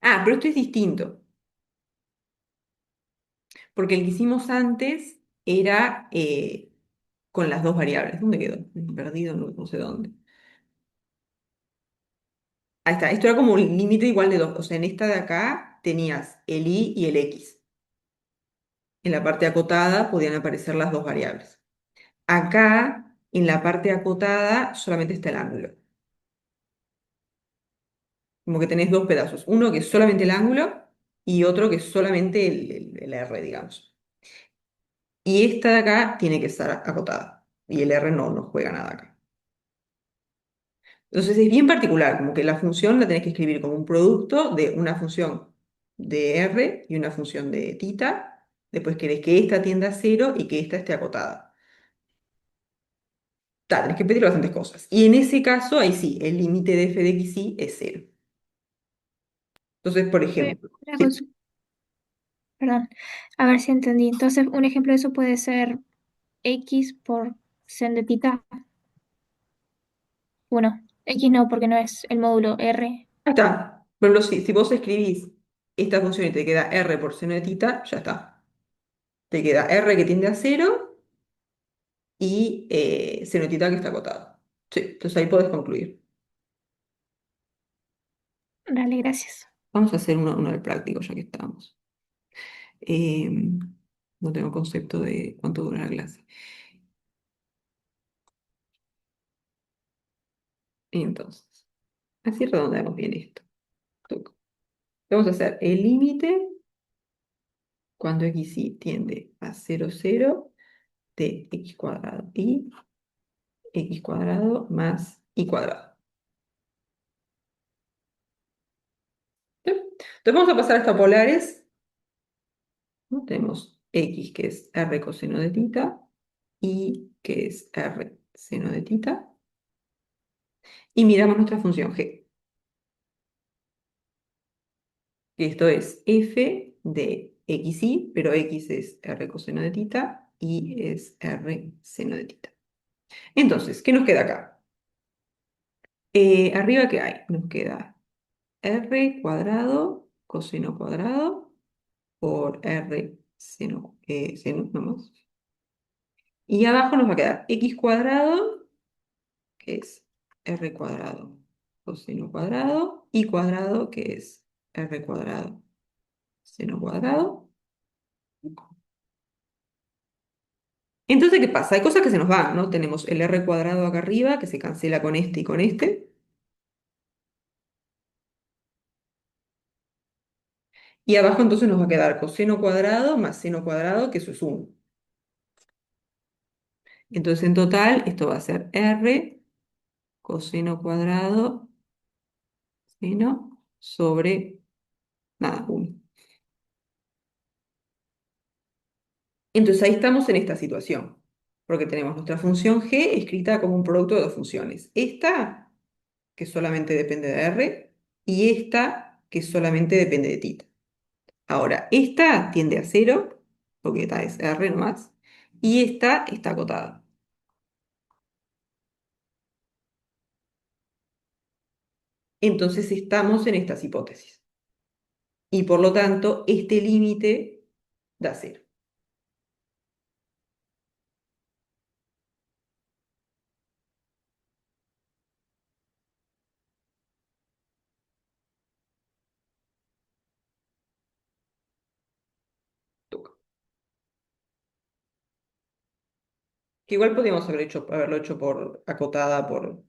A: Ah, pero esto es distinto, porque el que hicimos antes era con las dos variables. ¿Dónde quedó? Perdido, no sé dónde. Ahí está, esto era como un límite igual de dos. O sea, en esta de acá tenías el y el x. En la parte acotada podían aparecer las dos variables. Acá, en la parte acotada, solamente está el ángulo. Como que tenés dos pedazos. Uno que es solamente el ángulo y otro que es solamente el R, digamos. Y esta de acá tiene que estar acotada. Y el R no juega nada acá. Entonces es bien particular, como que la función la tenés que escribir como un producto de una función de R y una función de θ. Después querés que esta tienda a cero y que esta esté acotada. Tenés que pedir bastantes cosas. Y en ese caso, ahí sí, el límite de f de xy es cero. Entonces, por ejemplo,
E: Una
A: sí.
E: perdón, a ver si entendí. Entonces, un ejemplo de eso puede ser x por sen de θ. Bueno, x no, porque no es el módulo R.
A: está. Por ejemplo, si vos escribís esta función y te queda r por seno de tita, ya está. Te queda r que tiende a cero y seno de tita que está acotado. Sí, entonces ahí podés concluir.
E: Dale, gracias.
A: Vamos a hacer uno del práctico ya que estamos. Eh, no tengo concepto de cuánto dura la clase. Entonces, así redondeamos bien esto. Tuc. Vamos a hacer el límite cuando xy tiende a 0, 0 de x cuadrado y x cuadrado más y cuadrado. ¿Sí? Entonces vamos a pasar a estos polares, ¿no? Tenemos x que es r coseno de tita y que es r seno de tita. Y miramos nuestra función g, que esto es f de xy, pero x es r coseno de tita y es r seno de tita. Entonces, ¿qué nos queda acá? Arriba, ¿qué hay? Nos queda r cuadrado coseno cuadrado por r seno nomás. Y abajo nos va a quedar x cuadrado, que es r cuadrado coseno cuadrado, y cuadrado, que es r cuadrado seno cuadrado. Entonces, ¿qué pasa? Hay cosas que se nos van, ¿no? Tenemos el r cuadrado acá arriba, que se cancela con este y con este. Y abajo entonces nos va a quedar coseno cuadrado más seno cuadrado, que eso es 1. Entonces, en total, esto va a ser r coseno cuadrado seno sobre, nada, 1. Entonces, ahí estamos en esta situación, porque tenemos nuestra función g escrita como un producto de dos funciones. Esta, que solamente depende de r, y esta, que solamente depende de θ. Ahora, esta tiende a 0, porque esta es R nomás, y esta está acotada. Entonces estamos en estas hipótesis. Y por lo tanto, este límite da 0. Que igual podríamos haberlo hecho por acotada por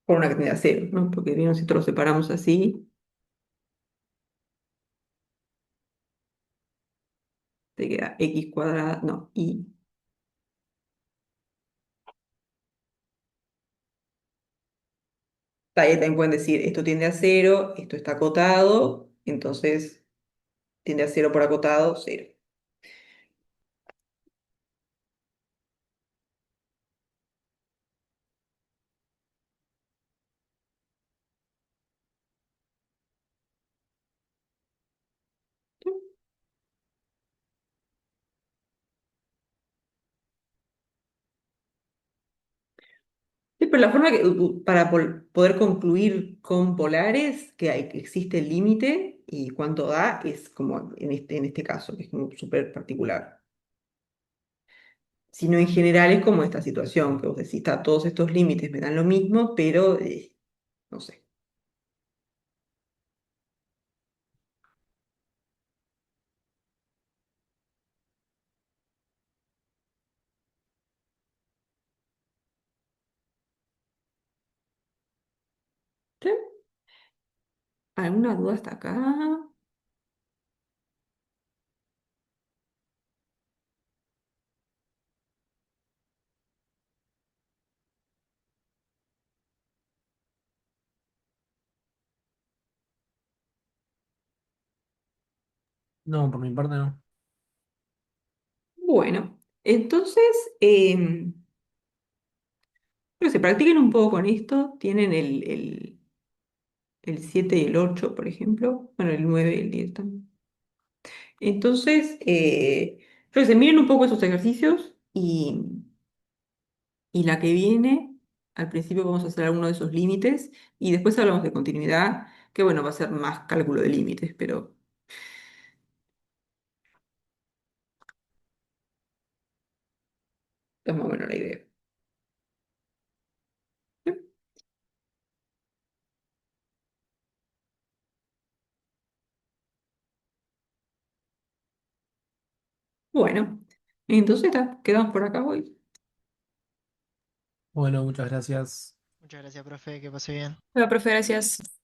A: una que tiende a 0, ¿no? Porque bien, si esto lo separamos así, te queda x cuadrada, no, y ahí también pueden decir, esto tiende a 0, esto está acotado, entonces tiende a 0 por acotado, 0. Sí, pero la forma que, para poder concluir con polares, que hay, que existe el límite y cuánto da, es como en este caso, que es como súper particular. Sino en general es como esta situación, que vos decís, está, todos estos límites me dan lo mismo, pero no sé. ¿Sí? ¿Alguna duda hasta acá?
D: No, por mi parte no.
A: Bueno, entonces, que se practiquen un poco con esto. Tienen el 7 y el 8, por ejemplo. Bueno, el 9 y el 10 también. Entonces, yo que sé, miren un poco esos ejercicios Y la que viene, al principio vamos a hacer alguno de esos límites y después hablamos de continuidad, que bueno, va a ser más cálculo de límites, pero es más o menos la idea. Bueno, entonces quedamos por acá hoy.
D: Bueno, muchas gracias.
J: Muchas gracias, profe, que pase bien.
B: Bueno, profe, gracias.